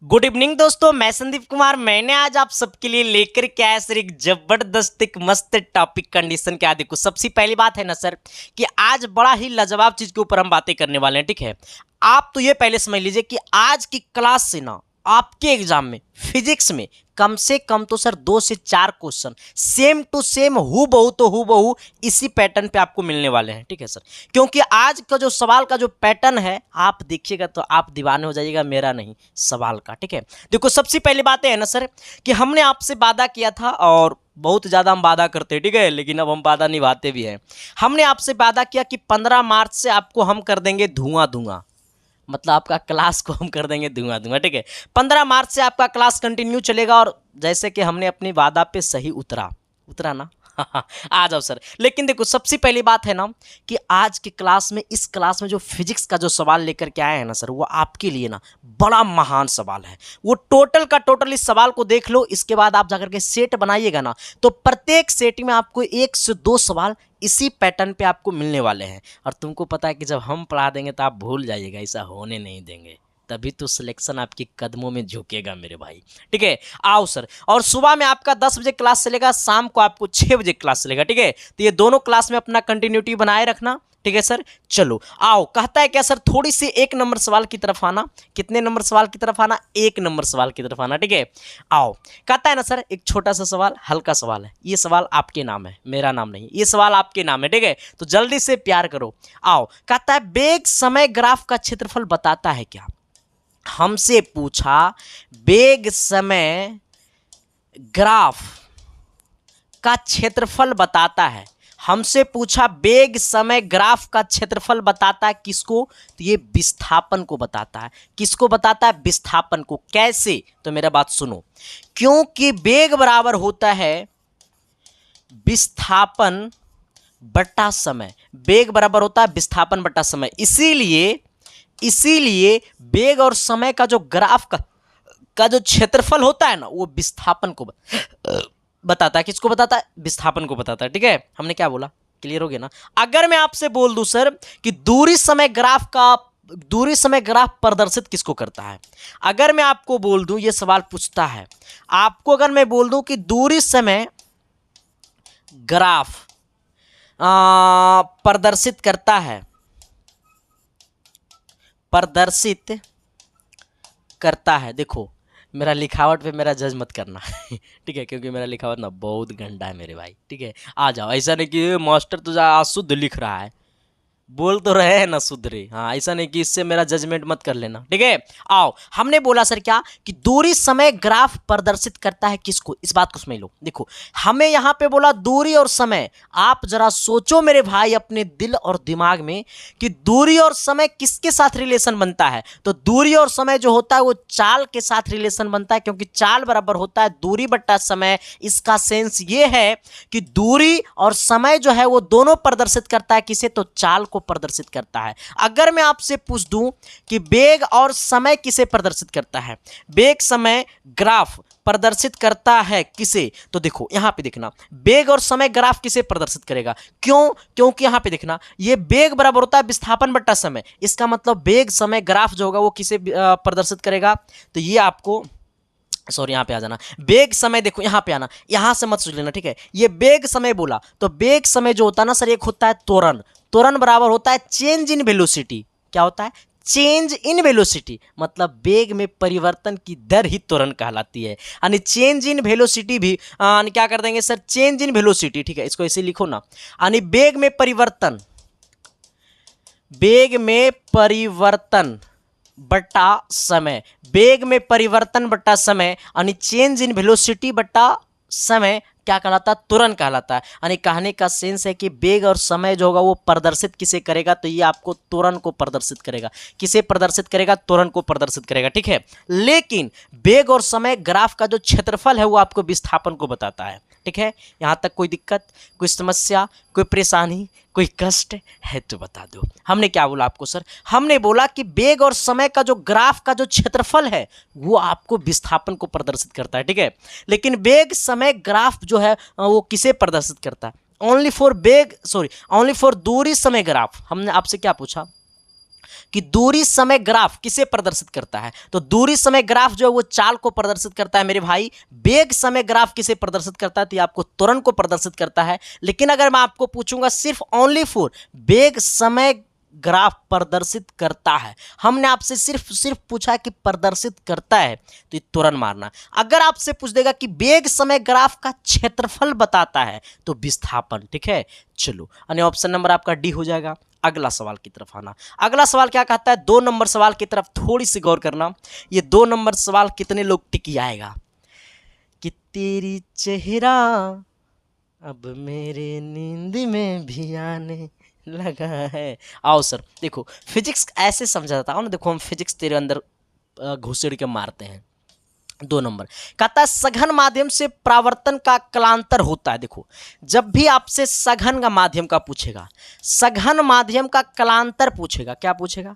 Good evening दोस्तों, मैं संदीप कुमार। मैंने आज आप सबके लिए लेकर के आया सर एक जबरदस्त एक मस्त टॉपिक कंडीशन। क्या देखो, सबसे पहली बात है ना सर कि आज बड़ा ही लाजवाब चीज के ऊपर हम बातें करने वाले हैं। ठीक है, आप तो ये पहले समझ लीजिए कि आज की क्लास से ना आपके एग्जाम में फिजिक्स में कम से कम तो सर 2 से 4 क्वेश्चन सेम टू सेम हु बहू तो हु बहू इसी पैटर्न पे आपको मिलने वाले हैं। ठीक है सर, क्योंकि आज का जो सवाल का जो पैटर्न है आप देखिएगा तो आप दीवाने हो जाइएगा, मेरा नहीं सवाल का। ठीक है, देखो सबसे पहली बात है ना सर कि हमने आपसे वादा किया था और बहुत ज़्यादा हम वादा करते हैं। ठीक है, लेकिन अब हम वादा निभाते भी हैं। हमने आपसे वादा किया कि 15 मार्च से आपको हम कर देंगे धुआं धुआं, मतलब आपका क्लास को हम कर देंगे धुआं धुआं। ठीक है, 15 मार्च से आपका क्लास कंटिन्यू चलेगा और जैसे कि हमने अपनी वादा पे सही उतरा ना आ जाओ सर। लेकिन देखो सबसे पहली बात है ना कि आज की क्लास में, इस क्लास में जो फिजिक्स का जो सवाल लेकर के आए हैं ना सर, वो आपके लिए ना बड़ा महान सवाल है। वो टोटल का टोटल इस सवाल को देख लो, इसके बाद आप जाकर के सेट बनाइएगा ना तो प्रत्येक सेट में आपको 1 से 2 सवाल इसी पैटर्न पे आपको मिलने वाले हैं। और तुमको पता है कि जब हम पढ़ा देंगे तो आप भूल जाइएगा, ऐसा होने नहीं देंगे, तभी तो सिलेक्शन आपके कदमों में झुकेगा मेरे भाई। ठीक है, आओ सर। और सुबह में आपका 10 बजे क्लास चलेगा, शाम को आपको 6 बजे क्लास चलेगा। ठीक है, तो ये दोनों क्लास में अपना कंटिन्यूटी बनाए रखना। ठीक है सर, चलो आओ। कहता है क्या सर, थोड़ी सी 1 नंबर सवाल की तरफ आना। कितने नंबर सवाल की तरफ आना? 1 नंबर सवाल की तरफ आना। ठीक है, आओ। कहता है ना सर, एक छोटा सा सवाल, हल्का सवाल है। ये सवाल आपके नाम है, मेरा नाम नहीं, ये सवाल आपके नाम है। ठीक है, तो जल्दी से प्यार करो। आओ, कहता है वेग समय ग्राफ का क्षेत्रफल बताता है क्या? हमसे पूछा वेग समय ग्राफ का क्षेत्रफल बताता है। हमसे पूछा वेग समय ग्राफ का क्षेत्रफल बताता है किसको? तो ये विस्थापन को बताता है। किसको बताता है? विस्थापन को। कैसे? तो मेरा बात सुनो, क्योंकि वेग बराबर होता है विस्थापन बटा समय। वेग बराबर होता है विस्थापन बटा समय, इसीलिए वेग और समय का जो ग्राफ का जो क्षेत्रफल होता है ना, वो विस्थापन को बताता है। किसको बताता है? विस्थापन को बताता है। ठीक है, हमने क्या बोला? क्लियर हो गया ना? अगर मैं आपसे बोल दूं सर कि दूरी समय ग्राफ प्रदर्शित किसको करता है? अगर मैं आपको बोल दूं, ये सवाल पूछता है आपको, अगर मैं बोल दूं कि दूरी समय ग्राफ प्रदर्शित करता है। देखो मेरा लिखावट पे मेरा जज मत करना ठीक है, क्योंकि मेरा लिखावट ना बहुत गंदा है मेरे भाई। ठीक है, आ जाओ। ऐसा नहीं कि मास्टर तुझा अशुद्ध लिख रहा है, बोल तो रहे हैं ना सुधरे। हाँ, ऐसा नहीं कि इससे मेरा जजमेंट मत कर लेना। ठीक है, आओ। हमने बोला सर क्या कि दूरी समय ग्राफ प्रदर्शित करता है किसको? इस बात को समझ लो। देखो हमें यहां पे बोला दूरी और समय। आप जरा सोचो मेरे भाई अपने दिल और दिमाग में कि दूरी और समय किसके साथ रिलेशन बनता है? तो दूरी और समय जो होता है वो चाल के साथ रिलेशन बनता है, क्योंकि चाल बराबर होता है दूरी बट्टा समय। इसका सेंस ये है कि दूरी और समय जो है वो दोनों प्रदर्शित करता है किसे? तो चाल को प्रदर्शित करता है। अगर मैं आपसे पूछ दूं कि वेग और समय किसे प्रदर्शित करता है? वेग समय ग्राफ प्रदर्शित करता है किसे? तो देखो यहां पे देखना, वेग और समय ग्राफ किसे प्रदर्शित करेगा? क्योंकि यहां पे देखना, ये वेग बराबर होता है विस्थापन बट्टा समय। इसका मतलब वेग समय ग्राफ जो होगा वो किसे प्रदर्शित करेगा? तो ये आपको, सॉरी यहाँ पे आ जाना, वेग समय। देखो यहाँ पे आना, यहाँ से मत सोच लेना। ठीक है, ये वेग समय बोला तो वेग समय जो होता है ना सर, एक होता है त्वरण। त्वरण बराबर होता है चेंज इन वेलोसिटी। क्या होता है? चेंज इन वेलोसिटी, मतलब वेग में परिवर्तन की दर ही त्वरण कहलाती है। यानी चेंज इन वेलोसिटी भी क्या कर देंगे सर? Change in velocity. ठीक है, इसको ऐसे लिखो ना, यानी वेग में परिवर्तन बटा समय। वेग में परिवर्तन बटा समय यानी चेंज इन वेलोसिटी बटा समय क्या कहलाता है? त्वरण कहलाता है। यानी कहने का सेंस है कि वेग और समय जो होगा वो प्रदर्शित किसे करेगा? तो ये आपको त्वरण को प्रदर्शित करेगा। किसे प्रदर्शित करेगा? त्वरण को प्रदर्शित करेगा। ठीक है, लेकिन वेग और समय ग्राफ का जो क्षेत्रफल है वो आपको विस्थापन को बताता है। ठीक है, यहां तक कोई दिक्कत, कोई समस्या, कोई परेशानी, कोई कष्ट है तो बता दो। हमने क्या बोला आपको सर? हमने बोला कि वेग और समय का जो ग्राफ का जो क्षेत्रफल है वो आपको विस्थापन को प्रदर्शित करता है। ठीक है, लेकिन वेग समय ग्राफ जो है वो किसे प्रदर्शित करता है? ओनली फॉर दूरी समय ग्राफ। हमने आपसे क्या पूछा कि दूरी समय ग्राफ किसे प्रदर्शित करता है, तो दूरी समय ग्राफ जो है वो चाल को प्रदर्शित करता है मेरे भाई। वेग समय ग्राफ किसे प्रदर्शित करता है, तो ये आपको त्वरण को प्रदर्शित करता है। लेकिन अगर मैं आपको पूछूंगा सिर्फ ओनली फॉर वेग समय ग्राफ प्रदर्शित करता है, हमने आपसे सिर्फ पूछा है कि प्रदर्शित करता है, तो ये त्वरण मारना। अगर आपसे पूछ देगा कि वेग समय ग्राफ का क्षेत्रफल बताता है, तो विस्थापन। ठीक है, चलो यानी ऑप्शन नंबर आपका डी हो जाएगा। अगला सवाल की तरफ आना। अगला सवाल क्या कहता है, 2 नंबर सवाल की तरफ थोड़ी सी गौर करना। ये 2 नंबर सवाल कितने लोग टिक आएगा कि तेरी चेहरा अब मेरे नींद में भी आने लगा है। आओ सर, देखो फिजिक्स ऐसे समझा जाता है ना, देखो हम फिजिक्स तेरे अंदर घुसेड़ के मारते हैं। 2 नंबर कहता है सघन माध्यम से परावर्तन का कलांतर होता है। देखो जब भी आपसे सघन का माध्यम का पूछेगा, सघन माध्यम का कलांतर पूछेगा, क्या पूछेगा,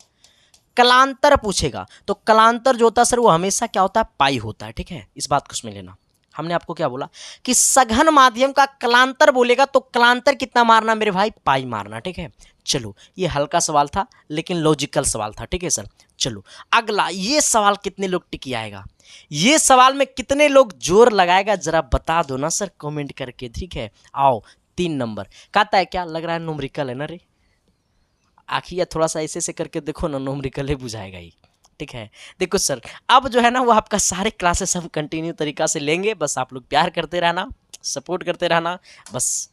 कलांतर पूछेगा, तो कलांतर जो होता है सर वो हमेशा क्या होता है, पाई होता है। ठीक है, इस बात को समझ लेना। हमने आपको क्या बोला कि सघन माध्यम का कलांतर बोलेगा तो कलांतर कितना मारना मेरे भाई, पाई मारना। ठीक है, चलो ये हल्का सवाल था लेकिन लॉजिकल सवाल था। ठीक है सर, चलो अगला, ये सवाल कितने लोग टिक आएगा, ये सवाल में कितने लोग जोर लगाएगा जरा बता दो ना सर कमेंट करके। ठीक है, आओ 3 नंबर कहता है, क्या लग रहा है न्यूमेरिकल है ना रे, आखिर या थोड़ा सा ऐसे से करके देखो ना, न्यूमेरिकल ही बुझाएगा ही। ठीक है, देखो सर अब जो है ना वो आपका सारे क्लासेस हम कंटिन्यू तरीका से लेंगे, बस आप लोग प्यार करते रहना, सपोर्ट करते रहना बस।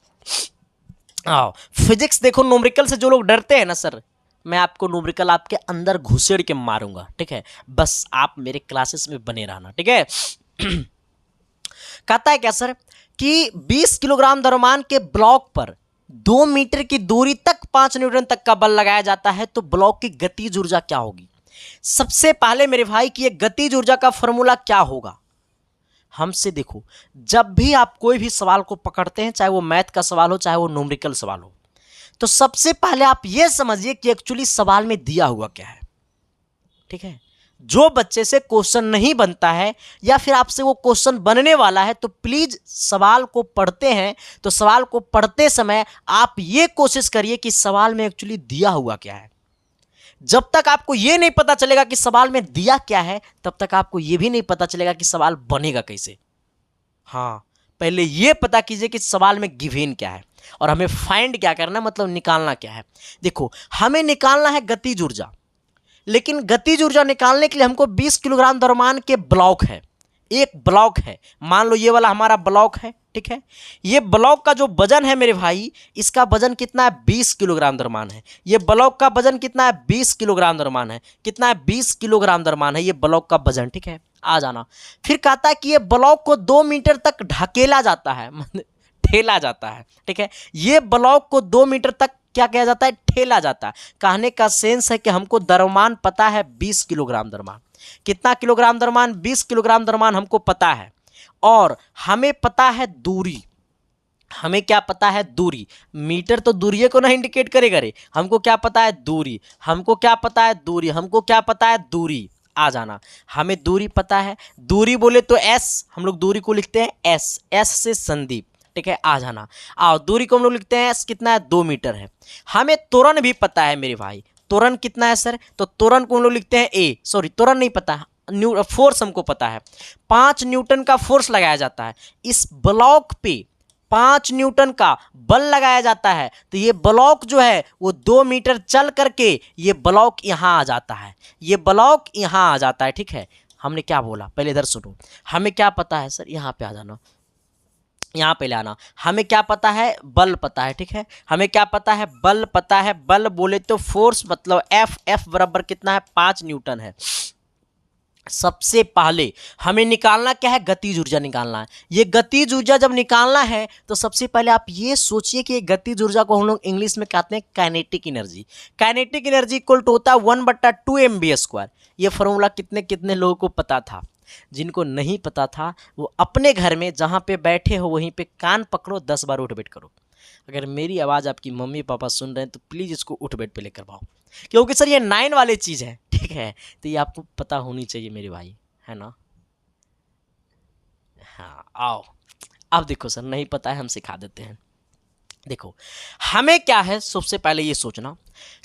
आओ फिजिक्स देखो, न्यूमेरिकल से जो लोग डरते हैं ना सर, मैं आपको न्यूमेरिकल आपके अंदर घुसेड़ के मारूंगा। ठीक है, बस आप मेरे क्लासेस में बने रहना। ठीक है कहता है क्या सर कि 20 किलोग्राम द्रव्यमान के ब्लॉक पर 2 मीटर की दूरी तक 5 न्यूटन तक का बल लगाया जाता है, तो ब्लॉक की गतिज ऊर्जा क्या होगी। सबसे पहले मेरे भाई की ये गतिज ऊर्जा का फॉर्मूला क्या होगा, हमसे देखो जब भी आप कोई भी सवाल को पकड़ते हैं, चाहे वो मैथ का सवाल हो चाहे वो न्यूमेरिकल सवाल हो, तो सबसे पहले आप ये समझिए कि एक्चुअली सवाल में दिया हुआ क्या है। ठीक है, जो बच्चे से क्वेश्चन नहीं बनता है या फिर आपसे वो क्वेश्चन बनने वाला है, तो प्लीज सवाल को पढ़ते हैं तो सवाल को पढ़ते समय आप ये कोशिश करिए कि सवाल में एक्चुअली दिया हुआ क्या है। जब तक आपको ये नहीं पता चलेगा कि सवाल में दिया क्या है, तब तक आपको ये भी नहीं पता चलेगा कि सवाल बनेगा कैसे। हाँ, पहले ये पता कीजिए कि सवाल में गिवन क्या है और हमें फाइंड क्या करना, मतलब निकालना क्या है। देखो हमें निकालना है गतिज ऊर्जा, लेकिन गतिज ऊर्जा निकालने के लिए हमको 20 किलोग्राम द्रव्यमान के ब्लॉक है, एक ब्लॉक है, मान लो ये वाला हमारा ब्लॉक है। ठीक है, ये ब्लॉक का जो वजन है मेरे भाई, इसका वजन कितना है, 20 किलोग्राम द्रव्यमान है। ये ब्लॉक का वजन कितना है, 20 किलोग्राम द्रव्यमान है। कितना है, 20 किलोग्राम द्रव्यमान है ये ब्लॉक का वजन। ठीक है, आ जाना। फिर कहता है कि ये ब्लॉक को 2 मीटर तक ढकेला जाता है, ठेला जाता है। ठीक है, ये ब्लॉक को 2 मीटर तक क्या किया जाता है, ठेला जाता है। कहने का सेंस है कि हमको द्रव्यमान पता है 20 किलोग्राम द्रव्यमान। कितना किलोग्राम द्रव्यमान, 20 किलोग्राम द्रव्यमान हमको पता है, और हमें पता है दूरी। हमें क्या पता है, दूरी। मीटर तो दूरी को ना इंडिकेट करेगा रे, हमको क्या पता है, दूरी। हमको क्या पता है, दूरी। हमको क्या पता है, दूरी। आ जाना, हमें दूरी पता है। दूरी बोले तो एस, हम लोग दूरी को लिखते हैं एस, एस से संदीप। ठीक है, आ जाना। आओ दूरी को हम लोग लिखते हैं एस, कितना है, 2 मीटर है। हमें त्वरण भी पता है मेरे भाई, त्वरण कितना है सर, तो त्वरण को हम लोग लिखते हैं ए, सॉरी त्वरण नहीं पता, फोर्स हमको पता है। 5 न्यूटन का फोर्स लगाया जाता है इस ब्लॉक पे, 5 न्यूटन का बल लगाया जाता है, तो ये ब्लॉक जो है वो 2 मीटर चल करके ये ब्लॉक यहाँ आ जाता है, ये ब्लॉक यहाँ आ जाता है। ठीक है, हमने क्या बोला, पहले इधर सुनो। हमें क्या पता है सर, यहाँ पे आ जाना, यहाँ पे लाना। हमें क्या पता है, बल पता है। ठीक है, हमें क्या पता है, बल पता है। बल बोले तो फोर्स, मतलब एफ, एफ बराबर कितना है, 5 न्यूटन है। सबसे पहले हमें निकालना क्या है, गतिज ऊर्जा निकालना है। ये गतिज ऊर्जा जब निकालना है तो सबसे पहले आप ये सोचिए कि गतिज ऊर्जा को हम लोग इंग्लिश में कहते हैं kinetic energy. Kinetic energy equal to होता है 1/2 mv²। ये फॉर्मूला कितने कितने लोगों को पता था, जिनको नहीं पता था वो अपने घर में जहाँ पे बैठे हो वहीं पे कान पकड़ो, 10 बार उठ बैठ करो। अगर मेरी आवाज़ आपकी मम्मी पापा सुन रहे हैं तो प्लीज़ इसको उठ बैठ पे लेकर पाओ, क्योंकि सर ये 9 वाली चीज़ है। ठीक है, तो ये आपको पता होनी चाहिए मेरे भाई, है ना। हाँ आओ, अब देखो सर नहीं पता है हम सिखा देते हैं। देखो हमें क्या है, सबसे पहले ये सोचना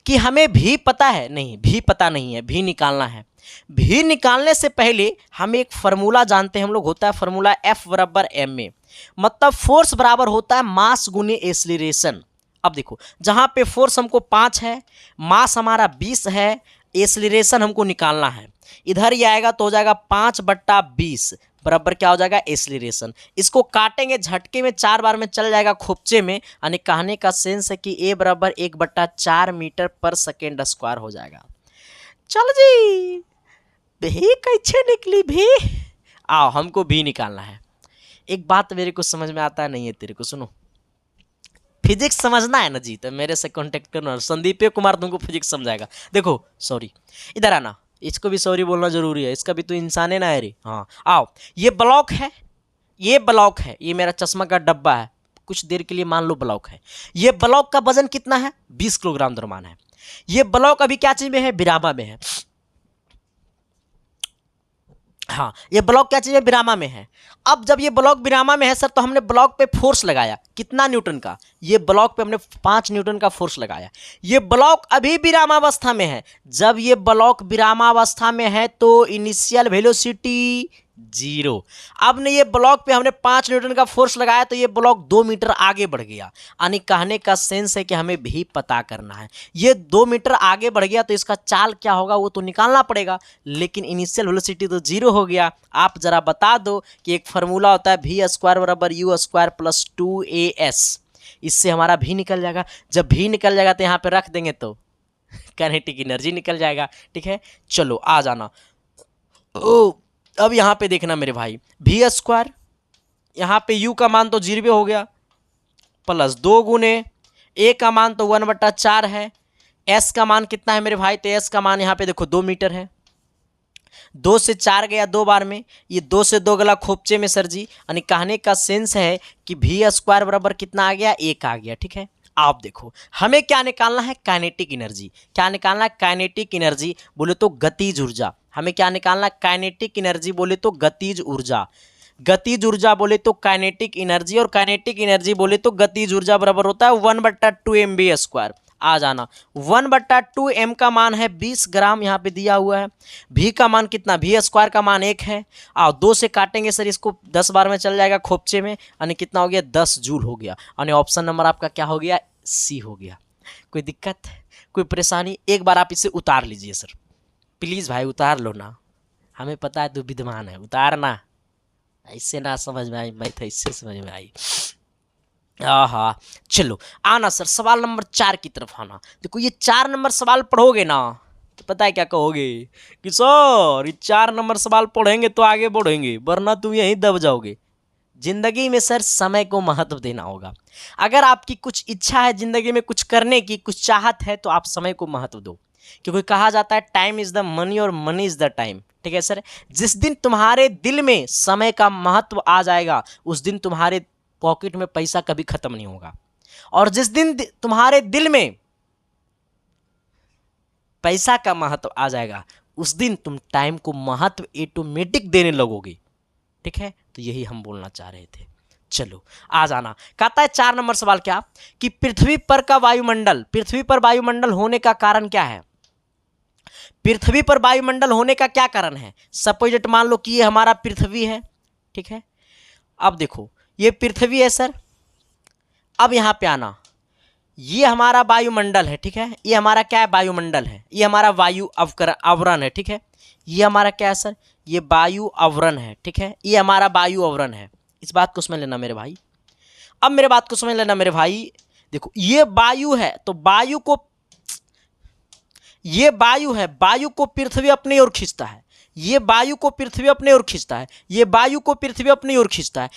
कि हमें भी पता है, नहीं भी पता नहीं है, भी निकालना है। भी निकालने से पहले हम एक फार्मूला जानते हैं हम लोग, होता है फार्मूला F बराबर एम ए, मतलब फोर्स बराबर होता है मास गुने एक्सीलरेशन। अब देखो जहां पे फोर्स हमको 5 है, मास हमारा 20 है, एक्सीलरेशन हमको निकालना है, इधर ही आएगा तो हो जाएगा 5/20 बराबर क्या हो जाएगा एक्सीलरेशन। इसको काटेंगे झटके में 4 बार में चल जाएगा खोपचे में, यानी कहने का सेंस है कि ए बराबर 1/4 मीटर पर सेकेंड स्क्वायर हो जाएगा। चल जी भी कैसे निकली भी, आओ हमको भी निकालना है। एक बात मेरे को समझ में आता नहीं है तेरे को, सुनो फिजिक्स समझना है ना जी, तो मेरे से कांटेक्ट करना, संदीप कुमार तुमको फिजिक्स समझाएगा। देखो सॉरी, इधर आना, इसको भी सॉरी बोलना जरूरी है, इसका भी तो इंसान है ना। अरे हाँ आओ, ये ब्लॉक है, ये ब्लॉक है, ये मेरा चश्मा का डब्बा है, कुछ देर के लिए मान लो ब्लॉक है। ये ब्लॉक का वजन कितना है, 20 किलोग्राम द्रव्यमान है। ये ब्लॉक अभी क्या चीज में है, विरामा में है। हाँ ये ब्लॉक क्या चीज है, विरामा में है। अब जब ये ब्लॉक विरामा में है सर, तो हमने ब्लॉक पे फोर्स लगाया कितना न्यूटन का, ये ब्लॉक पे हमने 5 न्यूटन का फोर्स लगाया। ये ब्लॉक अभी विरामावस्था में है, जब ये ब्लॉक विरामावस्था में है तो इनिशियल वेलोसिटी 0। अब ने ये ब्लॉक पे हमने 5 न्यूटन का फोर्स लगाया तो ये ब्लॉक 2 मीटर आगे बढ़ गया, यानी कहने का सेंस है कि हमें भी पता करना है। ये 2 मीटर आगे बढ़ गया तो इसका चाल क्या होगा वो तो निकालना पड़ेगा, लेकिन इनिशियल वेलोसिटी तो 0 हो गया। आप जरा बता दो कि एक फार्मूला होता है भी स्क्वायर बराबर यू स्क्वायर प्लस 2as, इससे हमारा भी निकल जाएगा। जब भी निकल जाएगा तो यहाँ पे रख देंगे तो काइनेटिक एनर्जी निकल जाएगा। ठीक है चलो आ जाना। ओ अब यहाँ पे देखना मेरे भाई, भी स्क्वायर, यहाँ पे u का मान तो 0 हो गया, प्लस 2 गुने a का मान तो 1/4 है, s का मान कितना है मेरे भाई, तो s का मान यहाँ पे देखो 2 मीटर है। 2 से 4 गया 2 बार में, ये 2 से 2 गला खोपचे में सर जी, यानी कहने का सेंस है कि भी स्क्वायर बराबर कितना आ गया, 1 आ गया। ठीक है आप देखो हमें क्या निकालना है, काइनेटिक एनर्जी। क्या निकालना है, काइनेटिक एनर्जी बोले तो गतिज ऊर्जा। हमें क्या निकालना है, काइनेटिक एनर्जी बोले तो गतिज ऊर्जा। गतिज ऊर्जा बोले तो काइनेटिक एनर्जी, और काइनेटिक एनर्जी बोले तो गतिज ऊर्जा बराबर होता है 1/2 mv²। आ जाना 1/2 m का मान है 20 ग्राम, यहाँ पे दिया हुआ है। भी का मान कितना, भी स्क्वायर का मान 1 है। आओ 2 से काटेंगे सर, इसको 10 बार में चल जाएगा खोपचे में, यानी कितना हो गया, 10 जूल हो गया। यानी ऑप्शन नंबर आपका क्या हो गया, सी हो गया। कोई दिक्कत, कोई परेशानी, एक बार आप इसे उतार लीजिए सर, प्लीज़ भाई उतार लो ना, हमें पता है तू विद्वान है, उतारना। ऐसे ना समझ में आई, मैं तो इससे समझ में आई। हाँ चलो आना सर, सवाल नंबर 4 की तरफ आना। देखो ये 4 नंबर सवाल पढ़ोगे ना तो पता है क्या कहोगे कि सर ये 4 नंबर सवाल पढ़ेंगे तो आगे बढ़ेंगे, वरना तुम यहीं दब जाओगे। जिंदगी में सर समय को महत्व देना होगा। अगर आपकी कुछ इच्छा है जिंदगी में कुछ करने की, कुछ चाहत है, तो आप समय को महत्व दो, क्योंकि कहा जाता है टाइम इज द मनी और मनी इज द टाइम। ठीक है सर, जिस दिन तुम्हारे दिल में समय का महत्व आ जाएगा उस दिन तुम्हारे पॉकेट में पैसा कभी खत्म नहीं होगा, और जिस दिन तुम्हारे दिल में पैसा का महत्व आ जाएगा उस दिन तुम टाइम को महत्व ऑटोमेटिक देने लगोगे। ठीक है, तो यही हम बोलना चाह रहे थे। चलो आ जाना। कहता है 4 नंबर सवाल क्या, कि पृथ्वी पर का वायुमंडल, पृथ्वी पर वायुमंडल होने का कारण क्या है। पृथ्वी पर वायुमंडल होने का क्या कारण है। सपोजिट मान लो कि ये हमारा पृथ्वी है। ठीक है, अब देखो ये पृथ्वी है सर, अब यहां पे आना, ये हमारा वायुमंडल है। ठीक है, ये हमारा क्या है, वायुमंडल है, ये हमारा वायु आवरण है। ठीक है, ये हमारा क्या है सर, ये वायु आवरण है। ठीक है, ये हमारा वायु आवरण है। इस बात को समझ लेना मेरे भाई। अब मेरे बात को समझ लेना मेरे भाई, देखो ये वायु है तो वायु को, ये वायु है, वायु को पृथ्वी अपनी ओर खींचता है, ये वायु को पृथ्वी अपनी ओर खींचता है, ये वायु को पृथ्वी अपनी ओर खींचता है।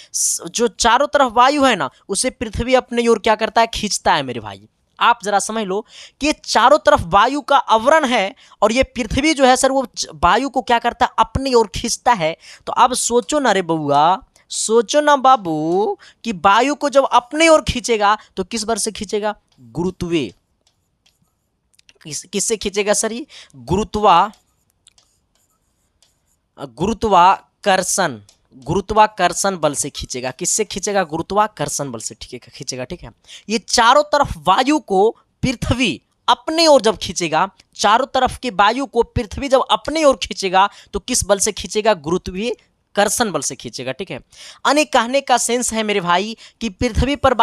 जो चारों तरफ वायु है ना उसे पृथ्वी अपनी ओर क्या करता है, खींचता है मेरे भाई। आप जरा समझ लो कि ये चारों तरफ वायु का आवरण है और ये पृथ्वी जो है सर वो वायु को क्या करता है, अपनी ओर खींचता है। तो अब सोचो ना रे बउआ, सोचो ना बाबू कि वायु को जब अपनी ओर खींचेगा तो किस बल से खींचेगा, गुरुत्वे, किससे खींचेगा सर, ये गुरुत्वाकर्षण, गुरुत्वाकर्षण बल से खींचेगा। किससे खींचेगा? गुरुत्वाकर्षण बल से खींचेगा। ठीक है, ये चारों तरफ वायु को पृथ्वी अपने ओर जब खींचेगा, चारों तरफ की वायु को पृथ्वी जब अपने ओर खींचेगा तो किस बल से खींचेगा? गुरुत्वाकर्षण बल से खींचेगा। ठीक है, यानी कहने का सेंस है मेरे भाई कि पृथ्वी पर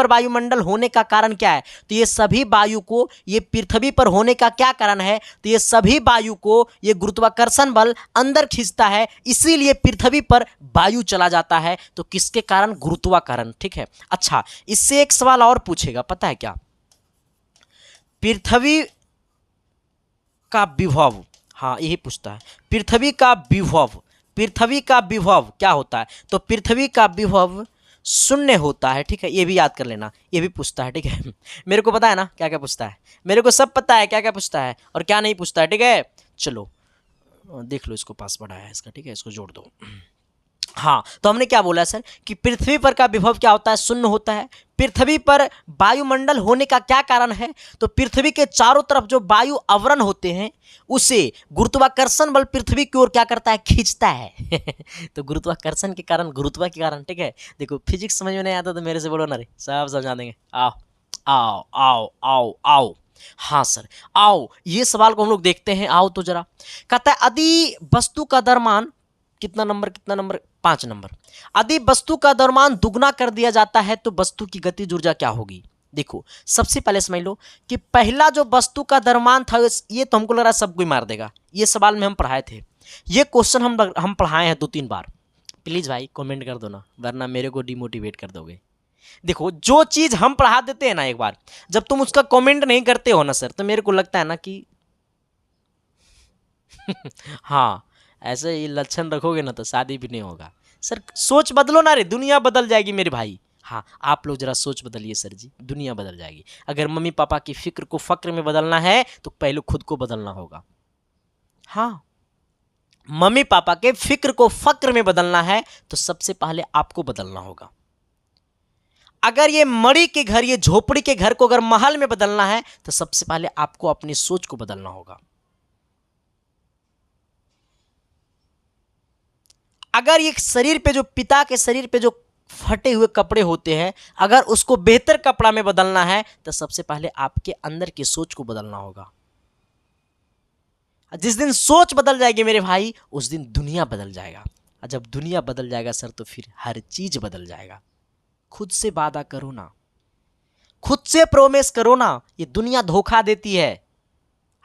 वायुमंडल होने का कारण क्या है? तो ये सभी वायु को, ये पृथ्वी पर होने का क्या कारण है? तो ये सभी वायु को ये गुरुत्वाकर्षण बल अंदर खींचता है, इसीलिए पृथ्वी पर वायु चला जाता है। तो किसके कारण? गुरुत्वाकर्षण। ठीक है, अच्छा इससे एक सवाल और पूछेगा, पता है क्या? पृथ्वी का विभव, हाँ यही पूछता है, पृथ्वी का विभव क्या होता है? तो पृथ्वी का विभव शून्य होता है। ठीक है, ये भी याद कर लेना, ये भी पूछता है। ठीक है, मेरे को पता है ना क्या क्या पूछता है, मेरे को सब पता है क्या क्या पूछता है और क्या नहीं पूछता है। ठीक है, चलो देख लो, इसको पास बढ़ाया है इसका। ठीक है, इसको जोड़ दो। हाँ, तो हमने क्या बोला सर कि पृथ्वी पर का विभव क्या होता है? शून्य होता है। पृथ्वी पर वायुमंडल होने का क्या कारण है? तो पृथ्वी के चारों तरफ जो वायु आवरण होते हैं उसे गुरुत्वाकर्षण बल पृथ्वी की ओर क्या करता है? खींचता है। तो गुरुत्वाकर्षण के कारण, गुरुत्वा के कारण। ठीक है, देखो फिजिक्स समझ में नहीं आता तो मेरे से बोलो ना रे, सब समझा देंगे। आओ आओ आओ आओ आओ, हाँ सर आओ, ये सवाल को हम लोग देखते हैं। आओ तो जरा, कहता है यदि वस्तु का द्रव्यमान, कितना नंबर 5 नंबर, यदि वस्तु का द्रव्यमान दुगना कर दिया जाता है तो वस्तु की गतिज ऊर्जा क्या होगी? देखो सबसे पहले समझ लो कि पहला जो वस्तु का द्रव्यमान था, ये तो हमको लग रहा है सब कोई मार देगा, ये सवाल में हम पढ़ाए थे, ये क्वेश्चन हम पढ़ाए हैं 2-3 बार। प्लीज भाई कमेंट कर दो ना, वरना मेरे को डिमोटिवेट कर दोगे। देखो जो चीज हम पढ़ा देते हैं ना, एक बार जब तुम उसका कमेंट नहीं करते हो ना सर, तो मेरे को लगता है ना कि हाँ ऐसे ही लक्षण रखोगे ना तो शादी भी नहीं होगा। सर सोच बदलो ना रे, दुनिया बदल जाएगी मेरे भाई। हाँ आप लोग जरा सोच बदलिए सर जी, दुनिया बदल जाएगी। अगर मम्मी पापा की फिक्र को फक्र में बदलना है तो पहले खुद को बदलना होगा। हाँ, मम्मी पापा के फिक्र को फक्र में बदलना है तो सबसे पहले आपको बदलना होगा। अगर ये मड़ी के घर, ये झोपड़ी के घर को अगर महल में बदलना है तो सबसे पहले आपको अपनी सोच को बदलना होगा। अगर ये शरीर पे जो, पिता के शरीर पे जो फटे हुए कपड़े होते हैं, अगर उसको बेहतर कपड़ा में बदलना है तो सबसे पहले आपके अंदर की सोच को बदलना होगा। जिस दिन सोच बदल जाएगी मेरे भाई, उस दिन दुनिया बदल जाएगा। और जब दुनिया बदल जाएगा सर तो फिर हर चीज बदल जाएगा। खुद से वादा करो ना, खुद से प्रॉमिस करो ना, ये दुनिया धोखा देती है।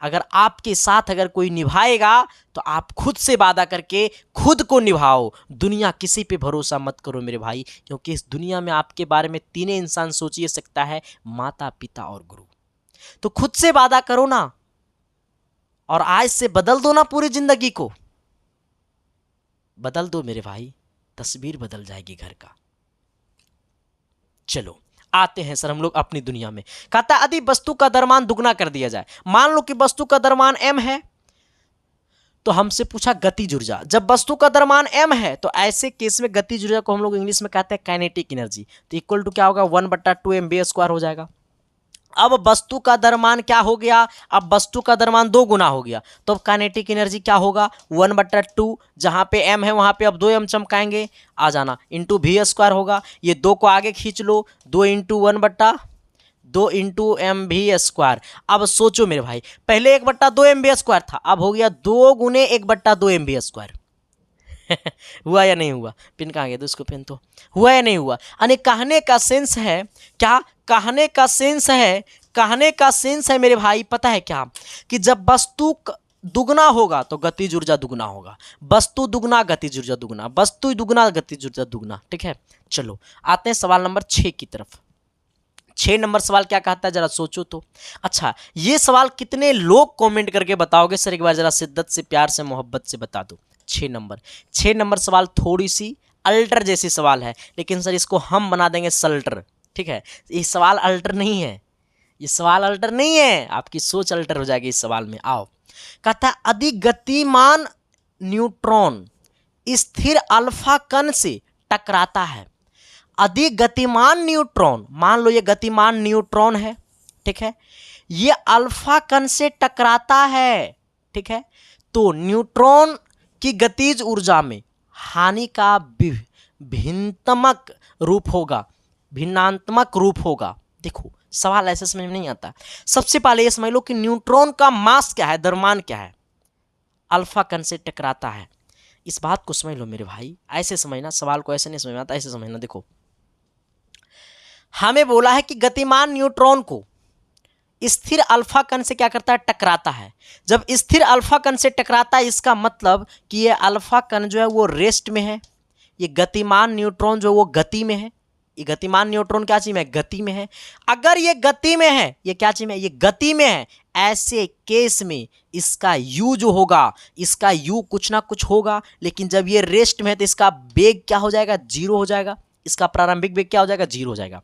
अगर आपके साथ अगर कोई निभाएगा तो आप खुद से वादा करके खुद को निभाओ। दुनिया किसी पे भरोसा मत करो मेरे भाई, क्योंकि इस दुनिया में आपके बारे में 3 इंसान सोच ही सकता है, माता पिता और गुरु। तो खुद से वादा करो ना और आज से बदल दो ना, पूरी जिंदगी को बदल दो मेरे भाई, तस्वीर बदल जाएगी घर का। चलो आते हैं सर हम लोग अपनी दुनिया में। कहता है यदि वस्तु का द्रव्यमान दुगना कर दिया जाए, मान लो कि वस्तु का द्रव्यमान m है, तो हमसे पूछा गतिज ऊर्जा। जब वस्तु का द्रव्यमान m है तो ऐसे केस में गतिज ऊर्जा को हम लोग इंग्लिश में कहते हैं काइनेटिक एनर्जी। तो इक्वल टू क्या होगा? 1/2 mv² हो जाएगा। अब वस्तु का द्रव्यमान क्या हो गया? अब वस्तु का द्रव्यमान 2 गुना हो गया, तो अब काइनेटिक एनर्जी क्या होगा? 1/2, जहां पे m है वहां पे अब 2m चमकाएंगे, आ जाना, इंटू v² होगा। ये 2 को आगे खींच लो, 2 × 1/2 इंटू mv²। अब सोचो मेरे भाई, पहले 1/2 mv² था, अब हो गया 2 × 1/2 mv²। हुआ या नहीं हुआ? पिन कहाँ गया? तो इसको पिन तो हुआ या नहीं हुआ? यानी कहने का सेंस है क्या? कहने का सेंस है मेरे भाई, पता है क्या, कि जब वस्तु दुगना होगा तो गतिज ऊर्जा दुगना होगा। वस्तु दुगना गतिज ऊर्जा दुगना, वस्तु दुगना गतिज ऊर्जा दुगना। ठीक है, चलो आते हैं सवाल नंबर 6 की तरफ। 6 नंबर सवाल क्या कहता है, जरा सोचो तो। अच्छा, ये सवाल कितने लोग कमेंट करके बताओगे सर? एक बार जरा शिद्दत से, प्यार से, मोहब्बत से बता दो। 6 नंबर सवाल थोड़ी सी अल्टर जैसी सवाल है, लेकिन सर इसको हम बना देंगे सल्टर। ठीक है, ये सवाल अल्टर नहीं है, ये सवाल अल्टर नहीं है, आपकी सोच अल्टर हो जाएगी इस सवाल में। आओ, कहता है यदि गतिमान न्यूट्रॉन स्थिर अल्फा कण से टकराता है, यदि गतिमान न्यूट्रॉन, मान लो ये गतिमान न्यूट्रॉन है, ठीक है, ये अल्फा कण से टकराता है, ठीक है, तो न्यूट्रॉन कि गतिज ऊर्जा में हानि का भिन्नात्मक रूप होगा, भिन्नात्मक रूप होगा। देखो सवाल ऐसे समझ में नहीं आता। सबसे पहले ये समझ लो कि न्यूट्रॉन का मास क्या है, द्रव्यमान क्या है, अल्फा कण से टकराता है। इस बात को समझ लो मेरे भाई, ऐसे समझना, सवाल को ऐसे नहीं समझ में आता, ऐसे समझना। देखो हमें बोला है कि गतिमान न्यूट्रॉन को स्थिर अल्फा कण से क्या करता है, टकराता है। जब स्थिर अल्फा कण से टकराता है इसका मतलब कि ये अल्फा कण जो है वो रेस्ट में है, ये गतिमान न्यूट्रॉन जो वो गति में है। ये गतिमान न्यूट्रॉन क्या चीज में, गति में है। अगर ये गति में है, ये क्या चीज में, ये गति में है, ऐसे केस में इसका u जो होगा, इसका u कुछ ना कुछ होगा, लेकिन जब ये रेस्ट में है तो इसका वेग क्या हो जाएगा, जीरो हो जाएगा। इसका प्रारंभिक वेग क्या हो जाएगा, जीरो हो जाएगा।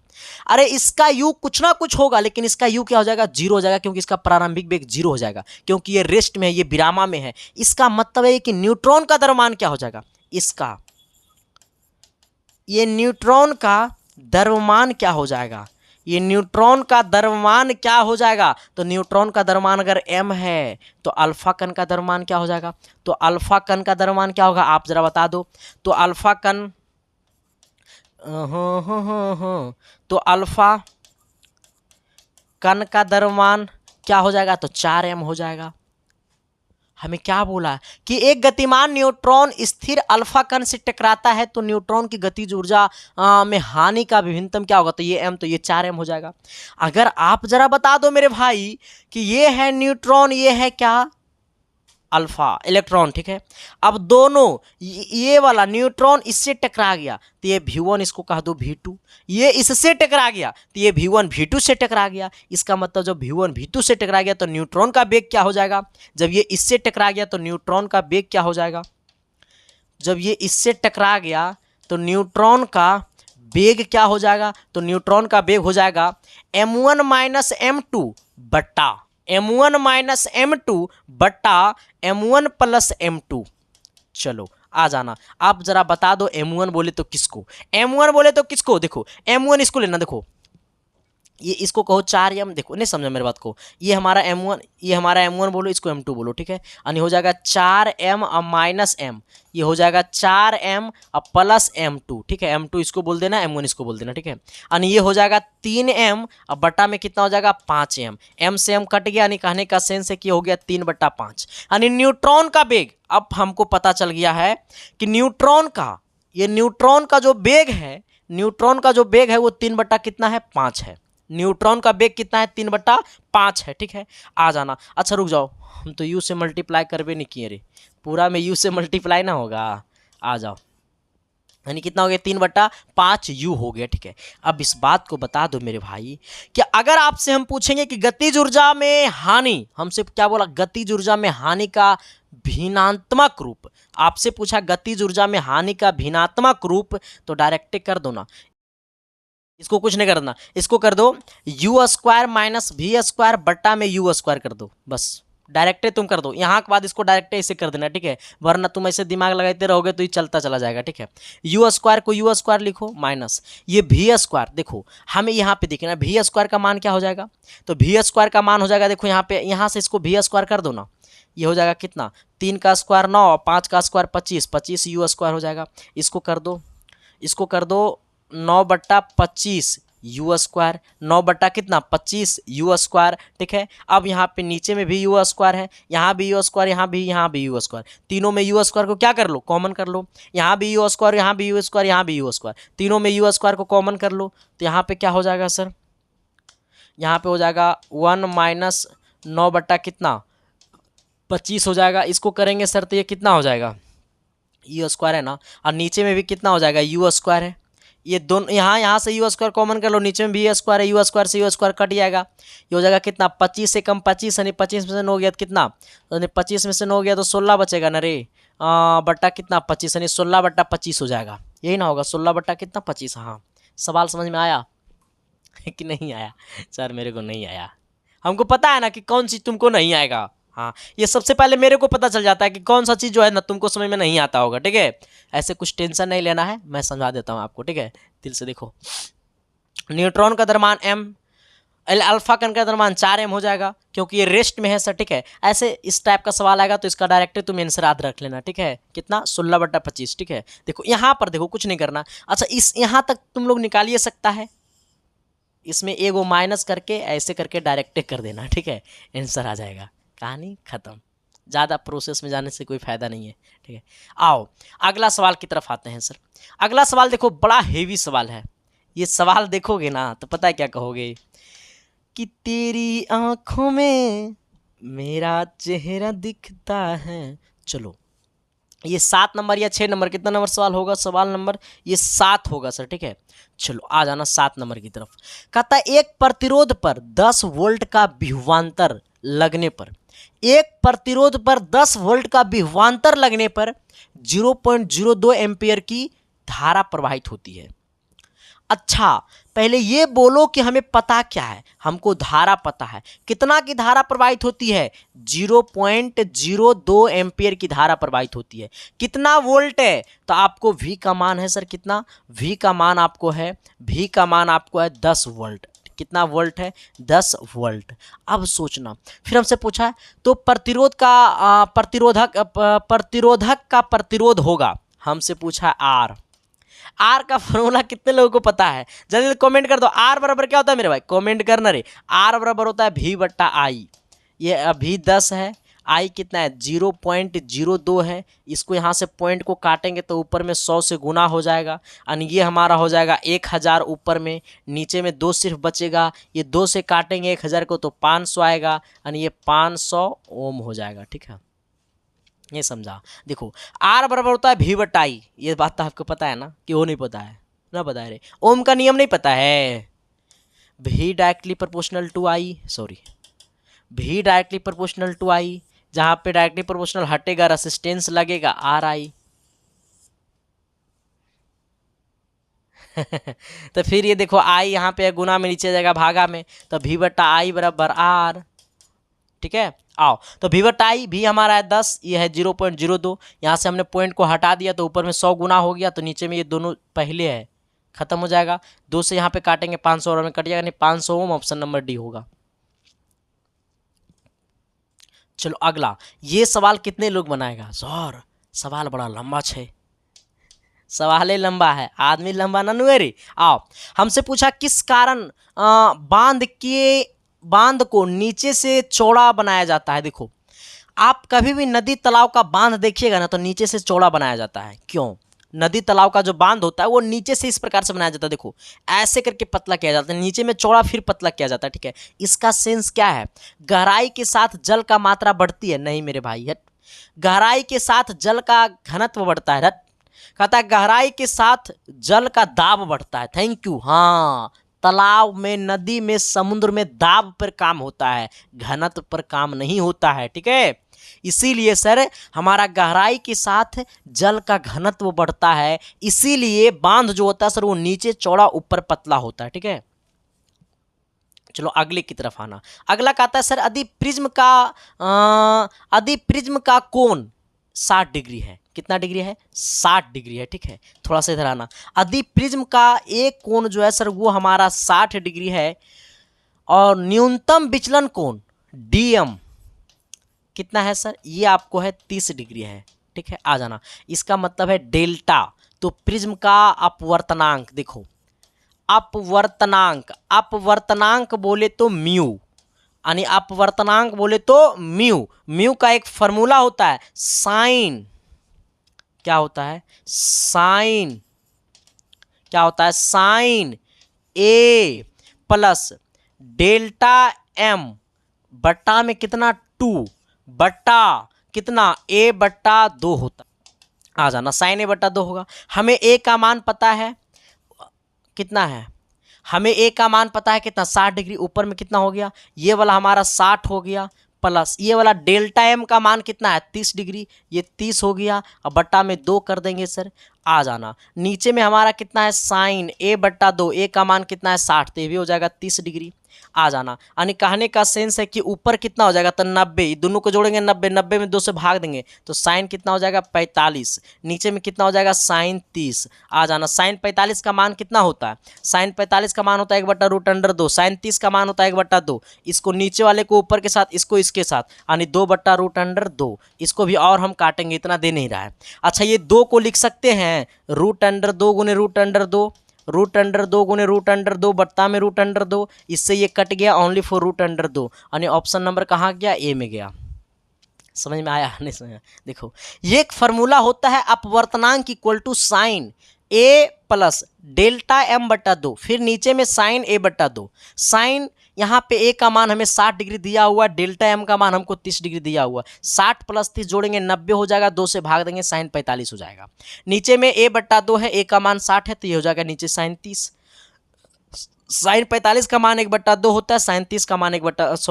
अरे इसका u कुछ ना कुछ होगा, लेकिन इसका u क्या हो जाएगा, जीरो हो जाएगा, क्योंकि इसका प्रारंभिक वेग जीरो हो जाएगा, क्योंकि ये रेस्ट में है, ये विरामा में है। इसका मतलब है कि न्यूट्रॉन का द्रव्यमान क्या हो जाएगा, इसका ये न्यूट्रॉन का द्रव्यमान क्या हो जाएगा, ये न्यूट्रॉन का द्रव्यमान क्या हो जाएगा। तो न्यूट्रॉन का द्रव्यमान अगर m है तो अल्फा कण का द्रव्यमान क्या हो जाएगा, तो अल्फा कण का द्रव्यमान क्या होगा, आप जरा बता दो। तो अल्फा कण तो अल्फा कण का द्रव्यमान क्या हो जाएगा, तो 4m हो जाएगा। हमें क्या बोला कि एक गतिमान न्यूट्रॉन स्थिर अल्फा कण से टकराता है तो न्यूट्रॉन की गतिज ऊर्जा में हानि का विभिन्नतम क्या होगा, तो ये m, तो ये 4m हो जाएगा। अगर आप जरा बता दो मेरे भाई कि ये है न्यूट्रॉन, ये है क्या, अल्फा इलेक्ट्रॉन, ठीक है। अब दोनों ये वाला न्यूट्रॉन इससे टकरा गया तो ये v1 इसको कह दो v2, ये इससे टकरा गया तो ये v1 v2 से टकरा गया। इसका मतलब जब v1 v2 से टकरा गया तो न्यूट्रॉन का वेग क्या हो जाएगा, जब ये इससे टकरा गया तो न्यूट्रॉन का वेग क्या हो जाएगा, जब ये इससे टकरा गया तो न्यूट्रॉन का वेग क्या हो जाएगा, तो न्यूट्रॉन का वेग हो जाएगा m1 माइनस m2 बट्टा m1 माइनस m2 बट्टा m1 प्लस m2। चलो आ जाना, आप जरा बता दो m1 बोले तो किसको, m1 बोले तो किसको, देखो m1 इसको लेना, देखो ये इसको कहो 4m, देखो नहीं समझा मेरे बात को, ये हमारा m1, ये हमारा m1 बोलो, इसको m2 बोलो, ठीक है। यानी हो जाएगा 4m और माइनस m, ये हो जाएगा 4m और प्लस m2, ठीक है। m2 इसको बोल देना, m1 इसको बोल देना, ठीक है। यानी ये हो जाएगा 3m और बटा में कितना हो जाएगा 5m, m से m कट गया, यानी कहने का सेंस है कि हो गया 3/5। यानी न्यूट्रॉन का वेग, अब हमको पता चल गया है कि न्यूट्रॉन का, ये न्यूट्रॉन का जो वेग है, न्यूट्रॉन का जो वेग है वो 3/5 है। न्यूट्रॉन का वेग कितना है, 3/5 है, ठीक है। आ जाना, अच्छा रुक जाओ, हम तो u से मल्टीप्लाई करबे नहीं किए रे, पूरा में u से मल्टीप्लाई ना होगा, आ जाओ, यानी कितना हो गया 3/5 u हो गया, ठीक है। अब इस बात को बता दो मेरे भाई कि अगर आपसे हम पूछेंगे कि गतिज ऊर्जा में हानि, हमसे क्या बोला, गतिज ऊर्जा में हानि का भिन्नात्मक रूप, आपसे पूछा गतिज ऊर्जा में हानि का भिन्नात्मक रूप, तो डायरेक्ट कर दो ना, इसको कुछ नहीं करना, इसको कर दो u² माइनस v² बट्टा में u² कर दो, बस डायरेक्टे तुम कर दो। यहाँ के बाद इसको डायरेक्टे ऐसे कर देना, ठीक है, वरना तुम ऐसे दिमाग लगाते रहोगे तो ये चलता चला जाएगा, ठीक है। u² को u² लिखो माइनस ये v², देखो हमें यहाँ पे देखना v² का मान क्या हो जाएगा, तो v² का मान हो जाएगा, देखो यहाँ पे, यहाँ से इसको v² कर दो ना, ये हो जाएगा कितना, 3 का स्क्वायर 9, 5 का स्क्वायर 25, 25 u² हो जाएगा। इसको कर दो, इसको कर दो 9/25 u², 9 बट्टा कितना 25 u², ठीक है। अब यहाँ पे नीचे में भी u² है, यहाँ भी u², यहाँ भी u², तीनों में u² को क्या कर लो, कॉमन कर लो, यहाँ भी u², यहाँ भी u², यहाँ भी u², तीनों में u² को कॉमन कर लो, तो यहाँ पे क्या हो जाएगा सर, यहाँ पे हो जाएगा 1 माइनस 9 बट्टा कितना 25 हो जाएगा। इसको करेंगे सर तो ये कितना हो जाएगा, u² है ना, और नीचे में भी कितना हो जाएगा, u² है, ये दोनों यहाँ से u² कॉमन कर लो, नीचे में भी u² है, u² से u² कट जाएगा, ये हो जाएगा कितना 25 से कम 25, यानी 25 में से 9 गया तो कितना, यानी 25 में से 9 गया तो 16 बचेगा ना रे, बट्टा कितना 25, यानी 16/25 हो जाएगा, यही ना होगा 16 बट्टा कितना 25। हाँ सवाल समझ में आया कि नहीं आया, सर मेरे को नहीं आया, हमको पता है ना कि कौन सी तुमको नहीं आएगा। हाँ ये सबसे पहले मेरे को पता चल जाता है कि कौन सा चीज़ जो है ना तुमको समझ में नहीं आता होगा, ठीक है। ऐसे कुछ टेंशन नहीं लेना है, मैं समझा देता हूँ आपको, ठीक है, दिल से देखो। न्यूट्रॉन का द्रव्यमान m, अल्फा कण का द्रव्यमान 4m हो जाएगा क्योंकि ये रेस्ट में है सर, ठीक है। ऐसे इस टाइप का सवाल आएगा तो इसका डायरेक्ट तुम आंसर याद रख लेना, ठीक है। कितना 16/25, ठीक है। देखो यहाँ पर देखो कुछ नहीं करना। अच्छा इस यहाँ तक तुम लोग निकालिए सकता है, इसमें एगो माइनस करके ऐसे करके डायरेक्ट कर देना, ठीक है। आंसर आ जाएगा, कहानी खत्म। ज़्यादा प्रोसेस में जाने से कोई फायदा नहीं है, ठीक है। आओ अगला सवाल की तरफ आते हैं सर। अगला सवाल देखो बड़ा हेवी सवाल है। ये सवाल देखोगे ना तो पता है क्या कहोगे कि तेरी आंखों में मेरा चेहरा दिखता है। चलो ये 7 नंबर या 6 नंबर, कितना नंबर सवाल होगा? सवाल नंबर ये 7 होगा सर, ठीक है। चलो आ जाना 7 नंबर की तरफ। कहता है एक प्रतिरोध पर 10 वोल्ट का विभवांतर लगने पर, एक प्रतिरोध पर 10 वोल्ट का विभवांतर लगने पर 0.02 एम्पियर की धारा प्रवाहित होती है। अच्छा पहले ये बोलो कि हमें पता क्या है। हमको धारा पता है, कितना की धारा प्रवाहित होती है? 0.02 एम्पियर की धारा प्रवाहित होती है। कितना वोल्ट है? तो आपको V का मान है सर, कितना V का मान आपको है, V का मान आपको है 10 वोल्ट। कितना वोल्ट है? 10 वोल्ट। अब सोचना, फिर हमसे पूछा है तो प्रतिरोध का प्रतिरोधक का प्रतिरोध होगा, हमसे पूछा R। आर का फॉर्मूला कितने लोगों को पता है? जल्दी कमेंट कर दो। आर बराबर क्या होता है मेरे भाई? कमेंट करना रे। आर बराबर होता है V/I। ये अभी 10 है, आई कितना है? 0.02 है। इसको यहाँ से पॉइंट को काटेंगे तो ऊपर में 100 से गुना हो जाएगा, और ये हमारा हो जाएगा 1000 ऊपर में, नीचे में 2 सिर्फ बचेगा। ये 2 से काटेंगे 1000 को तो 500 आएगा, और ये 500 ओम हो जाएगा, ठीक है। ये समझा। देखो आर बराबर होता है V/I। ये बात तो आपको पता है ना, कि वो नहीं पता है ना? पता है रे, ओम का नियम नहीं पता है। V directly proportional to I, sorry V directly proportional to I, जहां पे डायरेक्टली प्रोपोर्शनल हटेगा रेसिस्टेंस लगेगा RI। तो फिर ये देखो आई यहाँ पे गुना में नीचे जाएगा भागा में, तो V/I बराबर R, ठीक है। आओ तो V/I भी हमारा है 10, ये है 0.02। यहाँ से हमने पॉइंट को हटा दिया तो ऊपर में 100 गुना हो गया, तो नीचे में ये दोनों पहले है, खत्म हो जाएगा। 2 से यहाँ पे काटेंगे 500 और में कट जाएगा, नहीं 500 ओम, ऑप्शन नंबर डी होगा। चलो अगला, ये सवाल कितने लोग बनाएगा? सर सवाल बड़ा लंबा है, सवाल लंबा है, आदमी लंबा ना नुएरी। आओ हमसे पूछा किस कारण बांध को नीचे से चौड़ा बनाया जाता है। देखो आप कभी भी नदी तालाब का बांध देखिएगा ना तो नीचे से चौड़ा बनाया जाता है। क्यों? नदी तालाब का जो बांध होता है वो नीचे से इस प्रकार से बनाया जाता है। देखो ऐसे करके पतला किया जाता है, नीचे में चौड़ा फिर पतला किया जाता है, ठीक है। इसका सेंस क्या है? गहराई के साथ जल का मात्रा बढ़ती है? नहीं मेरे भाई, हट। गहराई के साथ जल का घनत्व बढ़ता है, हट। कहता है गहराई के साथ जल का दाब बढ़ता है। Thank you. हाँ, तालाब में, नदी में, समुद्र में दाब पर काम होता है, घनत्व पर काम नहीं होता है, ठीक है। इसीलिए सर हमारा गहराई के साथ जल का घनत्व बढ़ता है, इसीलिए बांध जो होता है सर वो नीचे चौड़ा ऊपर पतला होता है, ठीक है। चलो अगले की तरफ आना। अगला कहता है सर यदि प्रिज्म का कोण 60 डिग्री है। कितना डिग्री है? 60 डिग्री है, ठीक है। थोड़ा सा इधर आना। यदि प्रिज्म का एक कोण जो है सर वो हमारा 60 डिग्री है और न्यूनतम विचलन कोण DM कितना है सर? ये आपको है 30 डिग्री है, ठीक है। आ जाना, इसका मतलब है डेल्टा। तो प्रिज्म का अपवर्तनांक देखो, अपवर्तनांक बोले तो म्यू, यानी अपवर्तनांक बोले तो म्यू का एक फॉर्मूला होता है साइन। क्या होता है? साइन। क्या होता है? Sine A plus delta M बट्टा में कितना 2 बट्टा कितना A/2 होता है। आ जाना, साइन A/2 होगा। हमें A का मान पता है कितना है? हमें A का मान पता है कितना? 60 डिग्री। ऊपर में कितना हो गया? ये वाला हमारा 60 हो गया, प्लस ये वाला डेल्टा M का मान कितना है? 30 डिग्री। ये 30 हो गया, अब बट्टा में 2 कर देंगे सर। आ जाना, नीचे में हमारा कितना है? Sign A/2। A का मान कितना है? 60, तो ये भी हो जाएगा 30 डिग्री। आ जाना। यानी कहने का सेंस है कि ऊपर कितना हो जाएगा तो 90, दोनों को जोड़ेंगे 90, 90 में 2 से भाग देंगे तो साइन कितना हो जाएगा 45, नीचे में कितना हो जाएगा साइन 30। आ जाना। साइन 45 का मान कितना होता है, साइन 45 का मान होता है 1/√2, साइन 30 का मान होता है 1/2। इसको नीचे वाले को ऊपर के साथ, इसको इसके साथ, यानी 2/√2। इसको भी और हम काटेंगे, इतना दे नहीं रहा है। अच्छा ये 2 को लिख सकते हैं √2 गुने √2, √2 गुने √2 बट्टा में √2। इससे ये कट गया, ओनली फॉर √2, यानी ऑप्शन नंबर कहाँ गया, ए में गया। समझ में आया नहीं समझ? देखो ये एक फॉर्मूला होता है अपवर्तनांक equal to sine A plus delta m बट्टा 2, फिर नीचे में साइन a बट्टा 2। साइन यहाँ पे a का मान हमें 60 डिग्री दिया हुआ, डेल्टा m का मान हमको 30 डिग्री दिया हुआ। 60 प्लस 30 जोड़ेंगे 90 हो जाएगा, 2 से भाग देंगे साइन 45 हो जाएगा। नीचे में a बट्टा 2 है, a का मान 60 है तो ये हो जाएगा नीचे साइन 30। साइन 45 का मान 1/2 होता है, साइन 30 का मान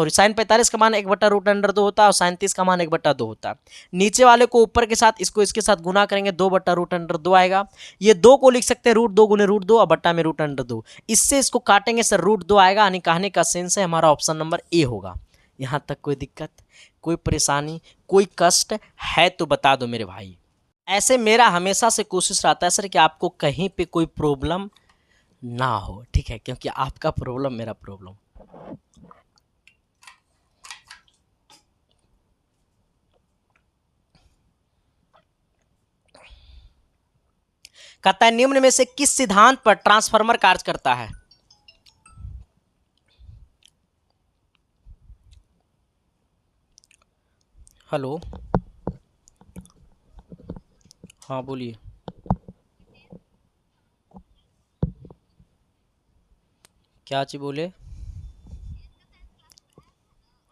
साइन 45 का मान 1/√2 होता है और साइन 30 का मान 1/2 होता है। नीचे वाले को ऊपर के साथ, इसको इसके साथ गुना करेंगे 2/√2 आएगा। ये 2 को लिख सकते हैं √2 गुने √2 और बट्टा में √2। इससे इसको काटेंगे सर √2 आएगा, यानी कहने का सेंस है हमारा ऑप्शन नंबर ए होगा। यहाँ तक कोई दिक्कत, कोई परेशानी, कोई कष्ट है तो बता दो मेरे भाई। ऐसे मेरा हमेशा से कोशिश रहता है सर कि आपको कहीं पे कोई प्रॉब्लम ना हो, ठीक है, क्योंकि आपका प्रॉब्लम मेरा प्रॉब्लम। कहता है निम्न में से किस सिद्धांत पर ट्रांसफार्मर कार्य करता है। हेलो, हाँ बोलिए। क्या चीज बोले?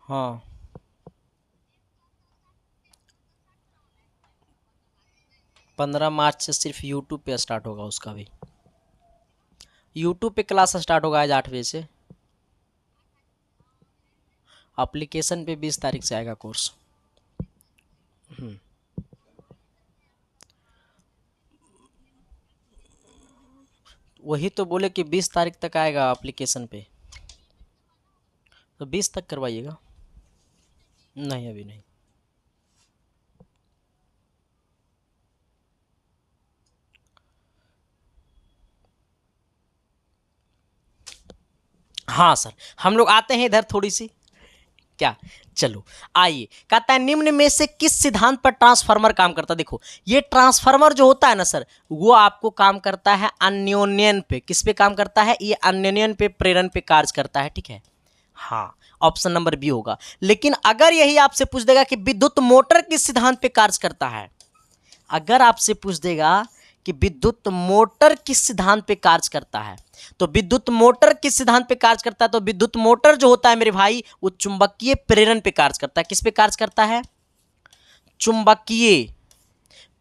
हाँ 15 मार्च से सिर्फ यूट्यूब पे स्टार्ट होगा, उसका भी यूट्यूब पे क्लास स्टार्ट होगा आज 8 बजे से। एप्लीकेशन पे 20 तारीख से आएगा कोर्स। वही तो बोले कि 20 तारीख तक आएगा एप्लीकेशन पे, तो 20 तक करवाइएगा। नहीं अभी नहीं। हाँ सर, हम लोग आते हैं इधर थोड़ी सी क्या, चलो आइए। कहता है निम्न में से किस सिद्धांत पर ट्रांसफार्मर काम करता है। देखो ये ट्रांसफार्मर जो होता है ना सर, वो आपको काम करता है अन्योन्यन पे। किस पे काम करता है, ये अन्योन्यन पे, प्रेरण पे कार्य करता है, ठीक है। हाँ ऑप्शन नंबर बी होगा। लेकिन अगर यही आपसे पूछ देगा कि विद्युत मोटर किस सिद्धांत पे कार्य करता है, अगर आपसे पूछ देगा कि विद्युत मोटर किस सिद्धांत पे कार्य करता है, तो विद्युत मोटर किस सिद्धांत पे कार्य करता है, तो विद्युत मोटर जो होता है मेरे भाई वो चुंबकीय प्रेरण पे कार्य करता है। किस पे कार्य करता है, चुंबकीय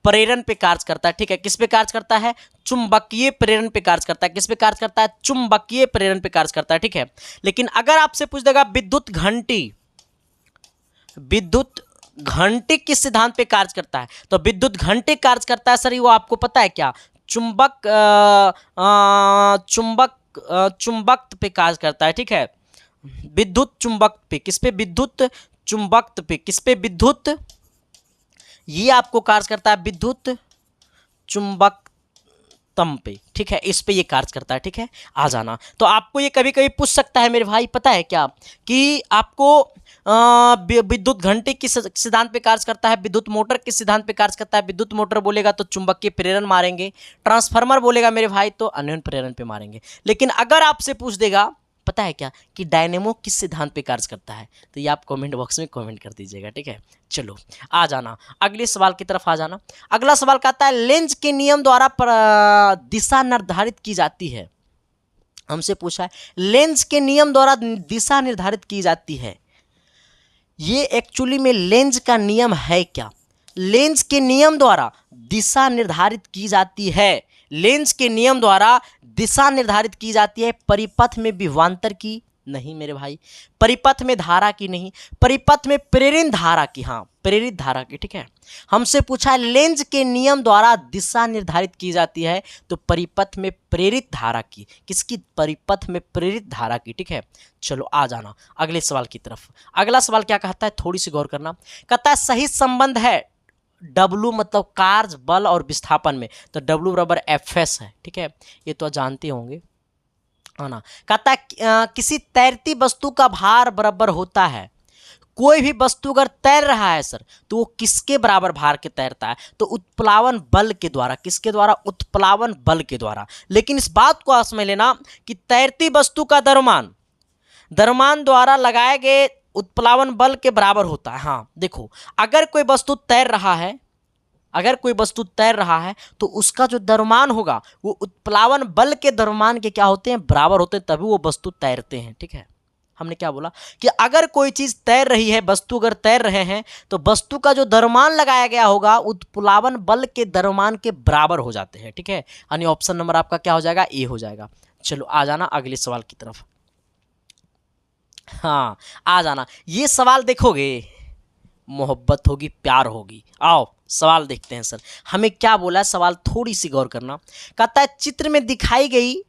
प्रेरण पे कार्य करता है, ठीक है। किस पे कार्य करता है, चुंबकीय प्रेरण पे कार्य करता है। किस पे कार्य करता है, चुंबकीय प्रेरण पे कार्य करता है, ठीक है। लेकिन अगर आपसे पूछ देगा विद्युत घंटी, विद्युत घंटी किस सिद्धांत पे कार्य करता है, तो विद्युत घंटी कार्य करता है सर, वो आपको पता है क्या, चुंबक पे कार्य करता है, ठीक है। विद्युत चुंबक पे, किस पे, विद्युत चुंबक पे, किस पे, विद्युत, ये आपको कार्य करता है विद्युत चुंबकत्व पे, ठीक है। इस पे ये कार्य करता है, ठीक है। आ जाना। तो आपको ये कभी कभी पूछ सकता है मेरे भाई, पता है क्या, कि आपको विद्युत घंटी किस सिद्धांत पे कार्य करता है, विद्युत मोटर किस सिद्धांत पे कार्य करता है। विद्युत मोटर बोलेगा तो चुंबकीय प्रेरण मारेंगे, ट्रांसफार्मर बोलेगा मेरे भाई तो अन्योन्य प्रेरण पे मारेंगे। लेकिन अगर आपसे पूछ देगा पता है क्या कि डायनेमो किस सिद्धांत पे कार्य करता है, तो ये आप कमेंट बॉक्स में कमेंट कर दीजिएगा, ठीक है। चलो आ जाना अगले सवाल की तरफ आ जाना। अगला सवाल कहता है लेंज के नियम द्वारा दिशा निर्धारित की जाती है। हमसे पूछा है लेंज के नियम द्वारा दिशा निर्धारित की जाती है, ये एक्चुअली में लेंज का नियम है क्या। लेंज के नियम द्वारा दिशा निर्धारित की जाती है, लेंज के नियम द्वारा दिशा निर्धारित की जाती है परिपथ में विभवांतर की नहीं मेरे भाई, परिपथ में धारा की नहीं, परिपथ में प्रेरित धारा की, हाँ प्रेरित धारा की, ठीक है। हमसे पूछा है लेंज के नियम द्वारा दिशा निर्धारित की जाती है, तो परिपथ में प्रेरित धारा की, किसकी, परिपथ में प्रेरित धारा की, ठीक है। चलो आ जाना अगले सवाल की तरफ। अगला सवाल क्या कहता है, थोड़ी सी गौर करना। कहता है सही संबंध है W मतलब कार्य बल और विस्थापन में, तो W बराबर Fs है, ठीक है, ये तो जानते होंगे है ना। कहता है किसी तैरती वस्तु का भार बराबर होता है, कोई भी वस्तु अगर तैर रहा है सर तो वो किसके बराबर भार के तैरता है, तो उत्प्लावन बल के द्वारा, किसके द्वारा, उत्प्लावन बल के द्वारा। लेकिन इस बात को आप समझ लेना कि तैरती वस्तु का द्रव्यमान द्वारा लगाए गए उत्प्लावन बल के बराबर होता है। हाँ देखो, अगर कोई वस्तु तैर रहा है तो उसका जो द्रव्यमान होगा वो उत्प्लावन बल के द्रव्यमान के क्या होते हैं, बराबर होते हैं, तभी वो वस्तु तैरते हैं, ठीक है। हमने क्या बोला कि अगर कोई चीज तैर रही है, वस्तु अगर तैर रहे हैं तो वस्तु का जो द्रव्यमान लगाया गया होगा उत्प्लावन बल के द्रव्यमान के बराबर हो जाते हैं, ठीक है। यानी ऑप्शन नंबर आपका क्या हो जाएगा, ए हो जाएगा। चलो आ जाना अगले सवाल की तरफ। हाँ आ जाना, ये सवाल देखोगे मोहब्बत होगी, प्यार होगी। आओ सवाल देखते हैं सर, हमें क्या बोला है, सवाल थोड़ी सी गौर करना। कहता है चित्र में दिखाई गई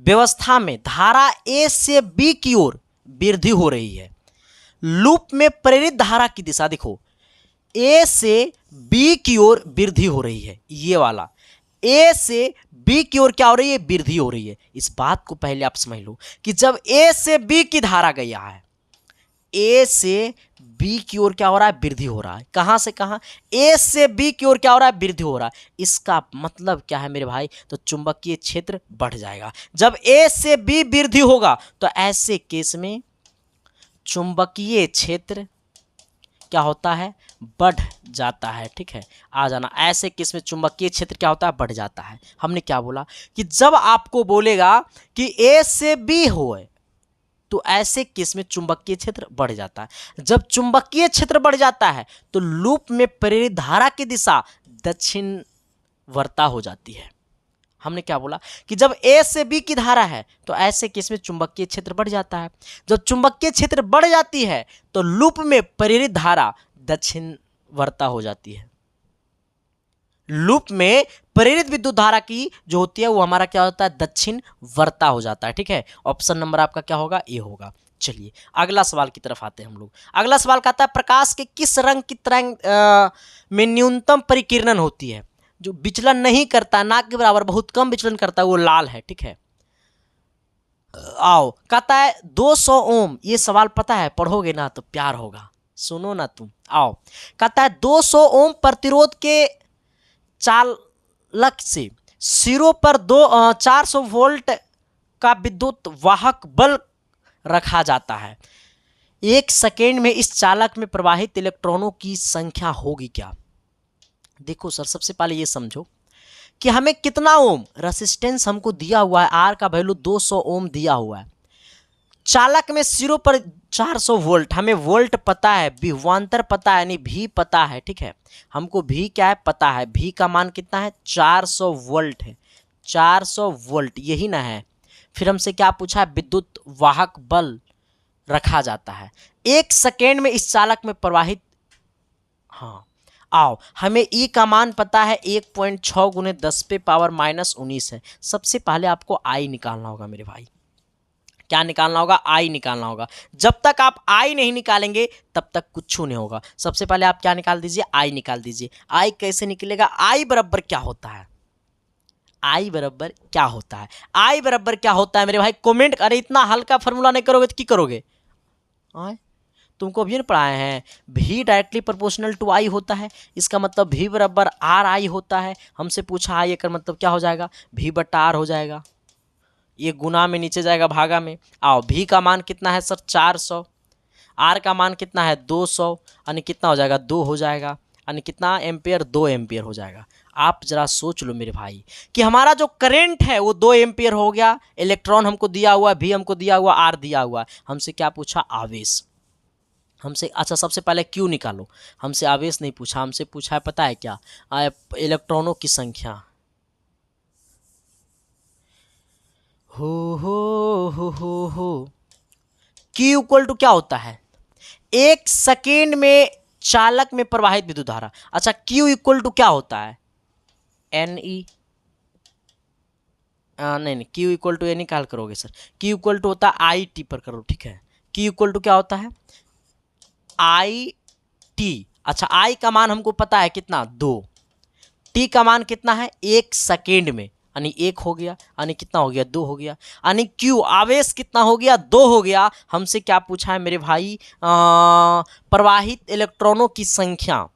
व्यवस्था में धारा ए से बी की ओर वृद्धि हो रही है। लूप में प्रेरित धारा की दिशा देखो, ए से बी की ओर वृद्धि हो रही है, ये वाला ए से बी की ओर क्या हो रही है, वृद्धि हो रही है। इस बात को पहले आप समझ लो कि जब ए से बी की धारा गया है, ए से बी की ओर क्या हो रहा है, वृद्धि हो रहा है। कहां से कहां, ए से बी की ओर क्या हो रहा है, वृद्धि हो रहा है। इसका मतलब क्या है मेरे भाई, तो चुंबकीय क्षेत्र बढ़ जाएगा। जब ए से बी वृद्धि होगा तो ऐसे केस में चुंबकीय क्षेत्र क्या होता है, बढ़ जाता है, ठीक है। आ जाना, ऐसे केस में चुंबकीय क्षेत्र क्या होता है, बढ़ जाता है। हमने क्या बोला कि जब आपको बोलेगा कि ए से बी हो तो ऐसे केस में चुंबकीय क्षेत्र बढ़ जाता है। जब चुंबकीय क्षेत्र बढ़ जाता है तो लूप में प्रेरित धारा की दिशा दक्षिणवर्ता हो जाती है। हमने क्या बोला कि जब ए से बी की धारा है तो ऐसे केस में चुंबकीय क्षेत्र बढ़ जाता है। जब चुंबकीय क्षेत्र बढ़ जाती है तो लूप में प्रेरित धारा दक्षिणवर्ता हो जाती है। लूप में प्रेरित विद्युत धारा की जो होती है वो हमारा क्या होता है, दक्षिणवर्ता हो जाता है, ठीक है। ऑप्शन नंबर आपका क्या होगा, ए होगा। चलिए अगला सवाल की तरफ आते हैं हम लोग। अगला सवाल कहता है प्रकाश के किस रंग की तरंग में न्यूनतम परिकिरणन होती है, जो विचलन नहीं करता, ना के बराबर, बहुत कम विचलन करता है, वो लाल है, ठीक है। आओ कहता है 200 ओम, ये सवाल पता है, पढ़ोगे ना तो प्यार होगा, सुनो ना तुम। आओ कहता है 200 ओम प्रतिरोध के चालक से सिरों पर 400 वोल्ट का विद्युत वाहक बल रखा जाता है। 1 सेकेंड में इस चालक में प्रवाहित इलेक्ट्रॉनों की संख्या होगी क्या। देखो सर, सबसे पहले ये समझो कि हमें कितना ओम रेसिस्टेंस हमको दिया हुआ है, आर का वैल्यू 200 ओम दिया हुआ है। चालक में सिरों पर 400 वोल्ट, हमें वोल्ट पता है, विभवांतर पता है, यानी भी पता है, ठीक है। हमको भी क्या है, पता है, भी का मान कितना है, 400 वोल्ट है, 400 वोल्ट यही ना है। फिर हमसे क्या पूछा है, विद्युत वाहक बल रखा जाता है 1 सेकेंड में इस चालक में प्रवाहित। हाँ आओ, हमें ई का मान पता है 1.6 गुने 10 पे पावर -19 है। सबसे पहले आपको आई निकालना होगा मेरे भाई, क्या निकालना होगा, आई निकालना होगा। जब तक आप आई नहीं निकालेंगे तब तक कुछ नहीं होगा। सबसे पहले आप क्या निकाल दीजिए, आई निकाल दीजिए। आई कैसे निकलेगा, आई बराबर क्या होता है, आई बराबर क्या होता है, आई बराबर क्या होता है मेरे भाई, कमेंट। अरे इतना हल्का फॉर्मूला नहीं करोगे तो क्या करोगे, तुमको अभी नहीं पढ़ाए हैं, भी डायरेक्टली प्रोपोर्शनल टू आई होता है। इसका मतलब भी बराबर आर आई होता है। हमसे पूछा आई, का मतलब क्या हो जाएगा, भी बट्टा आर हो जाएगा। ये गुना में नीचे जाएगा भागा में। आओ, भी का मान कितना है सर 400, आर का मान कितना है 200, यानी कितना हो जाएगा 2 हो जाएगा, यानी कितना एम्पियर 2 एम्पियर हो जाएगा। आप जरा सोच लो मेरे भाई कि हमारा जो करंट है वो 2 एम्पियर हो गया, इलेक्ट्रॉन हमको दिया हुआ, भी हमको दिया हुआ, आर दिया हुआ। हमसे क्या पूछा, आवेश। हमसे अच्छा सबसे पहले क्यू निकालो, हमसे आवेश नहीं पूछा, हमसे पूछा है पता है क्या, इलेक्ट्रॉनों की संख्या। हो Q इक्वल टू क्या होता है, 1 सेकेंड में चालक में प्रवाहित विद्युत धारा। अच्छा, Q इक्वल टू क्या होता है, NE, नहीं नहीं, Q इक्वल टू ये निकाल करोगे सर, Q इक्वल टू होता है IT पर करो, ठीक है। Q इक्वल टू क्या होता है, IT। अच्छा, I का मान हमको पता है कितना, 2, T का मान कितना है, 1 सेकेंड में, यानी 1 हो गया, यानी कितना हो गया, 2 हो गया, यानी Q आवेश कितना हो गया, 2 हो गया। हमसे क्या पूछा है मेरे भाई, प्रवाहित इलेक्ट्रॉनों की संख्या,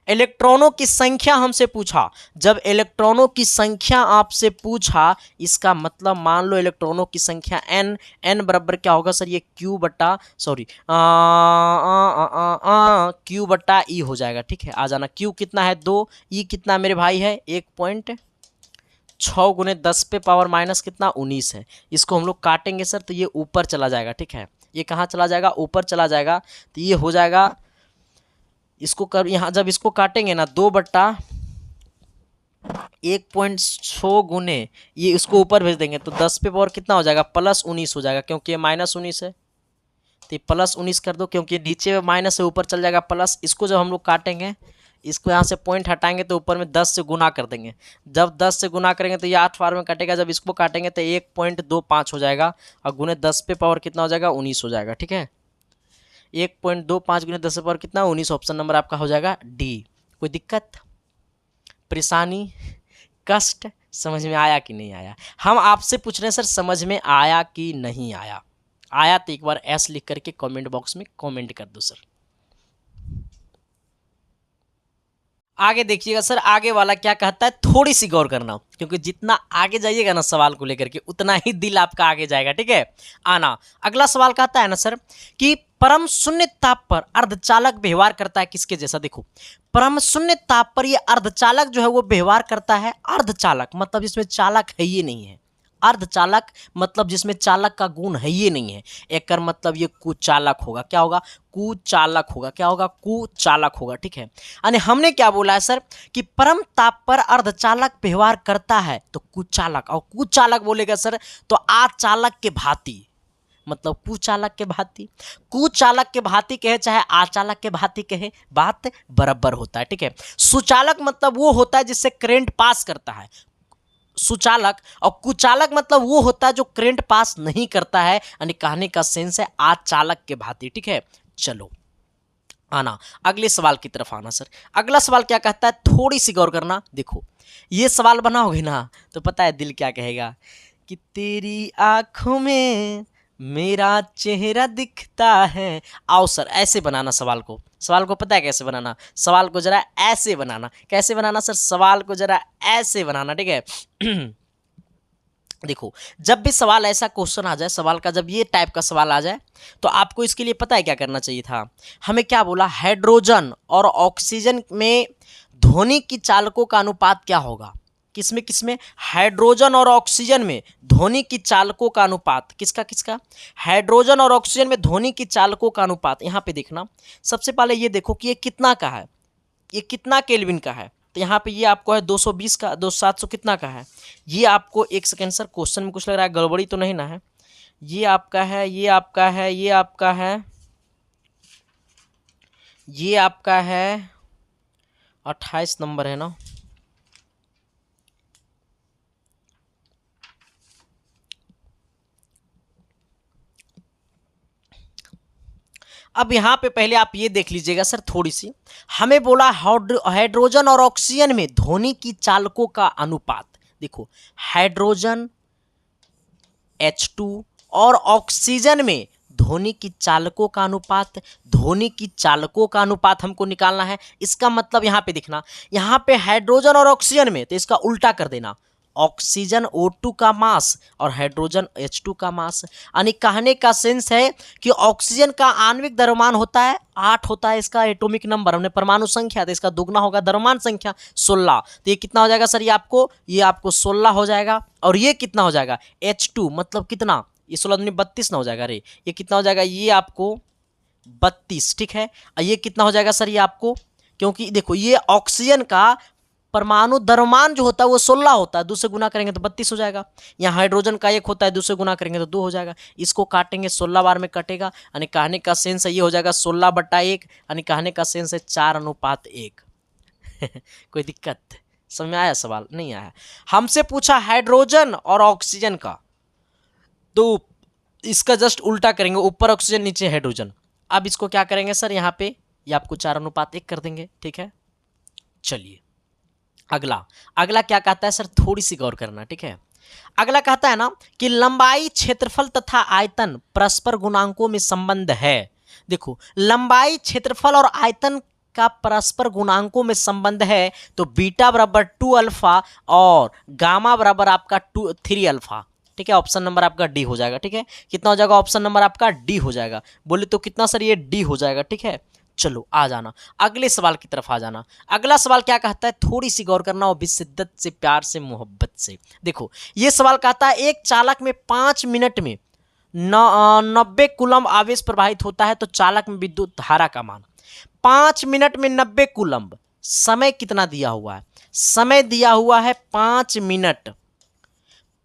इलेक्ट्रॉनों की संख्या हमसे पूछा। जब इलेक्ट्रॉनों की संख्या आपसे पूछा, इसका मतलब मान लो इलेक्ट्रॉनों की संख्या n, n बराबर क्या होगा सर, ये Q बटा सॉरी Q बटा E हो जाएगा, ठीक है। आ जाना, Q कितना है 2, E कितना मेरे भाई है 1.6 गुने 10 पे पावर माइनस कितना 19 है। इसको हम लोग काटेंगे सर तो ये ऊपर चला जाएगा, ठीक है। ये कहाँ चला जाएगा, ऊपर चला जाएगा, तो ये हो जाएगा, इसको कर यहाँ जब इसको काटेंगे ना 2 बट्टा 1.6 गुने ये इसको ऊपर भेज देंगे तो 10 पे पावर कितना हो जाएगा, प्लस 19 हो जाएगा, क्योंकि ये माइनस 19 है तो प्लस 19 कर दो, क्योंकि नीचे माइनस से ऊपर चल जाएगा प्लस। इसको जब हम लोग काटेंगे, इसको यहाँ से पॉइंट हटाएंगे तो ऊपर में 10 से गुना कर देंगे। जब 10 से गुना करेंगे तो ये 8 बार में कटेगा, जब इसको काटेंगे तो 1.25 हो जाएगा, और गुने 10 पे पावर कितना हो जाएगा, 19 हो जाएगा, ठीक है। 1.25 गुने 10 पर कितना 19, ऑप्शन नंबर आपका हो जाएगा डी। कोई दिक्कत, परेशानी, कष्ट, समझ में आया कि नहीं आया? हम आपसे पूछ रहे हैं सर समझ में आया कि नहीं आया? आया तो एक बार एस लिख करके कमेंट बॉक्स में कमेंट कर दो सर। आगे देखिएगा सर, आगे वाला क्या कहता है, थोड़ी सी गौर करना, क्योंकि जितना आगे जाइएगा ना सवाल को लेकर के उतना ही दिल आपका आगे जाएगा, ठीक है। आना, अगला सवाल कहता है ना सर कि परम शून्य ताप पर अर्धचालक व्यवहार करता है किसके जैसा। देखो, परम शून्य ताप पर ये अर्धचालक जो है वो व्यवहार करता है, अर्धचालक मतलब जिसमें चालक है ये नहीं है, अर्धचालक मतलब जिसमें चालक का गुण है ये नहीं है, एक मतलब ये कुचालक होगा। क्या होगा, कुचालक होगा। क्या होगा, कुचालक होगा, ठीक है। यानी हमने क्या बोला है सर कि परम ताप पर अर्धचालक व्यवहार करता है तो कुचालक, और कुचालक बोलेगा सर तो आचालक के भांति, मतलब कुचालक के भांति, कुचालक के भांति कहे चाहे आचालक के भांति कहे, बात बराबर होता है, ठीक है। सुचालक मतलब वो होता है जिससे करंट पास करता है, सुचालक, और कुचालक मतलब वो होता है जो करंट पास नहीं करता है, यानी कहने का सेंस है आचालक के भांति, ठीक है। चलो आना, अगले सवाल की तरफ आना सर। अगला सवाल क्या कहता है, थोड़ी सी गौर करना। देखो, ये सवाल बनाओगे ना तो पता है दिल क्या कहेगा कि तेरी आंखों में मेरा चेहरा दिखता है। आओ सर, ऐसे बनाना सवाल को। सवाल को पता है कैसे बनाना, सवाल को जरा ऐसे बनाना। कैसे बनाना सर, सवाल को जरा ऐसे बनाना, ठीक है। देखो, जब भी सवाल ऐसा क्वेश्चन आ जाए, सवाल का जब ये टाइप का सवाल आ जाए तो आपको इसके लिए पता है क्या करना चाहिए था। हमें क्या बोला, हाइड्रोजन और ऑक्सीजन में ध्वनि की चालकों का अनुपात क्या होगा। किसमें किसमें, हाइड्रोजन और ऑक्सीजन में ध्वनि की चालकों का अनुपात, किसका किसका, हाइड्रोजन और ऑक्सीजन में ध्वनि की चालकों का अनुपात। यहाँ पे देखना, सबसे पहले ये देखो कि ये कितना का है, ये कितना केल्विन का है। तो यहाँ पे ये आपको है 220 का, 2700 कितना का है। ये आपको एक सेकेंड सर, क्वेश्चन में कुछ लग रहा है गड़बड़ी तो नहीं ना है। ये आपका है, ये आपका है, ये आपका है, ये आपका है 28 नंबर है ना। अब यहाँ पे पहले आप ये देख लीजिएगा सर, थोड़ी सी हमें बोला हाइड्रोजन और ऑक्सीजन में ध्वनि की चालकों का अनुपात। देखो, हाइड्रोजन H2 और ऑक्सीजन में ध्वनि की चालकों का अनुपात, ध्वनि की चालकों का अनुपात हमको निकालना है। इसका मतलब यहाँ पे देखना, यहाँ पे हाइड्रोजन और ऑक्सीजन में, तो इसका उल्टा कर देना, ऑक्सीजन O2 का मास और हाइड्रोजन H2 का मास। यानी कहने का सेंस है कि ऑक्सीजन का आणविक द्रव्यमान होता है 8 होता है इसका एटॉमिक नंबर, हमने परमाणु संख्या, तो इसका दुगना होगा द्रव्यमान संख्या 16। तो ये कितना हो जाएगा सर, ये आपको 16 हो जाएगा। और ये कितना हो जाएगा, H2 मतलब कितना, ये 16 दूनी 32 ना हो जाएगा रे, ये कितना हो जाएगा, ये आपको 32, ठीक है। ये कितना हो जाएगा सर, ये आपको, क्योंकि देखो ये ऑक्सीजन का परमाणु द्रव्यमान जो होता है वो 16 होता है, 2 से गुना करेंगे तो 32 हो जाएगा। यहाँ हाइड्रोजन का 1 होता है, 2 से गुना करेंगे तो 2 हो जाएगा। इसको काटेंगे 16 बार में कटेगा, यानी कहने का सेंस ये हो जाएगा 16/1, यानी कहने का सेंस है 4:1। कोई दिक्कत समझ में आया? सवाल नहीं आया? हमसे पूछा हाइड्रोजन और ऑक्सीजन का, तो इसका जस्ट उल्टा करेंगे, ऊपर ऑक्सीजन नीचे हाइड्रोजन। अब इसको क्या करेंगे सर, यहाँ पे ये आपको 4:1 कर देंगे, ठीक है। चलिए अगला क्या कहता है सर, थोड़ी सी गौर करना, ठीक है। अगला कहता है ना कि लंबाई, क्षेत्रफल तथा आयतन परस्पर गुणांकों में संबंध है। देखो, लंबाई, क्षेत्रफल और आयतन का परस्पर गुणांकों में संबंध है, तो बीटा बराबर 2 अल्फा और गामा बराबर आपका 3 अल्फा, ठीक है। ऑप्शन नंबर आपका डी हो जाएगा, ठीक है। कितना हो जाएगा? ऑप्शन नंबर आपका डी हो जाएगा। बोले तो कितना सर, ये डी हो जाएगा, ठीक है। चलो आ जाना अगले सवाल की तरफ आ जाना। अगला सवाल क्या कहता है, थोड़ी सी गौर करना और शिद्दत से, प्यार से, मोहब्बत से। देखो ये सवाल कहता है एक चालक में 5 मिनट में 90 कूलम्ब आवेश प्रवाहित होता है, तो चालक में विद्युत धारा का मान। 5 मिनट में 90 कूलम्ब, समय कितना दिया हुआ है? समय दिया हुआ है 5 मिनट।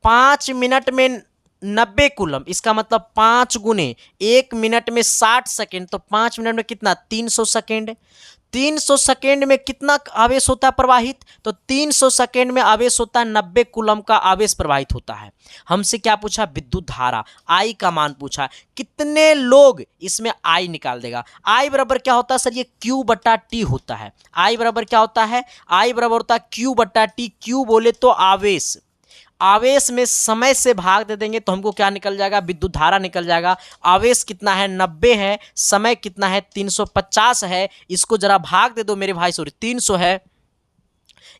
5 मिनट में 90 कूलम्ब, इसका मतलब 5 गुने 1 मिनट में 60 सेकेंड, तो 5 मिनट में कितना? 300 सेकेंड। 300 सेकेंड में कितना आवेश होता है प्रवाहित? तो 300 सेकेंड में आवेश होता है 90 कूलम्ब का आवेश प्रवाहित होता है। हमसे क्या पूछा? विद्युत धारा आई का मान पूछा। कितने लोग, इसमें आई निकाल देगा। आई बराबर क्या होता है सर, ये Q/T होता है। आई बराबर क्या होता है? आई बराबर होता है Q/T। Q बोले तो आवेश, आवेश में समय से भाग दे देंगे तो हमको क्या निकल जाएगा? विद्युत धारा निकल जाएगा। आवेश कितना है? 90 है। समय कितना है? 350 है। इसको जरा भाग दे दो मेरे भाई, सॉरी 300 है।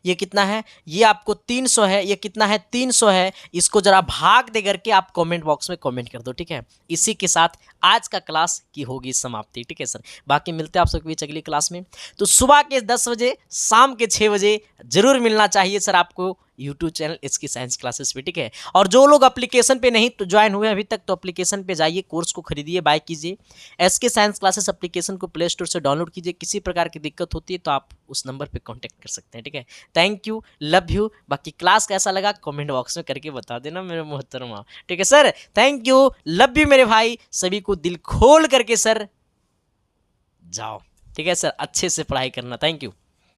ये कितना है? ये आपको 300 है। ये कितना है? 300 है। इसको जरा भाग दे करके आप कमेंट बॉक्स में कमेंट कर दो, ठीक है। इसी के साथ आज का क्लास की होगी समाप्ति, ठीक है सर। बाकी मिलते हैं आप सबके बीच अगली क्लास में। तो सुबह के 10 बजे, शाम के 6 बजे जरूर मिलना चाहिए सर आपको यूट्यूब चैनल इसकी साइंस क्लासेस पे, ठीक है। और जो लोग एप्लीकेशन पे नहीं तो ज्वाइन हुए अभी तक, तो एप्लीकेशन पे जाइए, कोर्स को खरीदिए, बाय कीजिए। एसके साइंस क्लासेस एप्लीकेशन को प्ले स्टोर से डाउनलोड कीजिए। किसी प्रकार की दिक्कत होती है तो आप उस नंबर पे कांटेक्ट कर सकते हैं, ठीक है। Thank you, love you. बाकी क्लास कैसा लगा कमेंट बॉक्स में करके बता देना मेरे मोहतरमा, ठीक है sir. Thank you, love you मेरे भाई। सभी को दिल खोल करके सर जाओ, ठीक है सर। अच्छे से पढ़ाई करना। Thank you.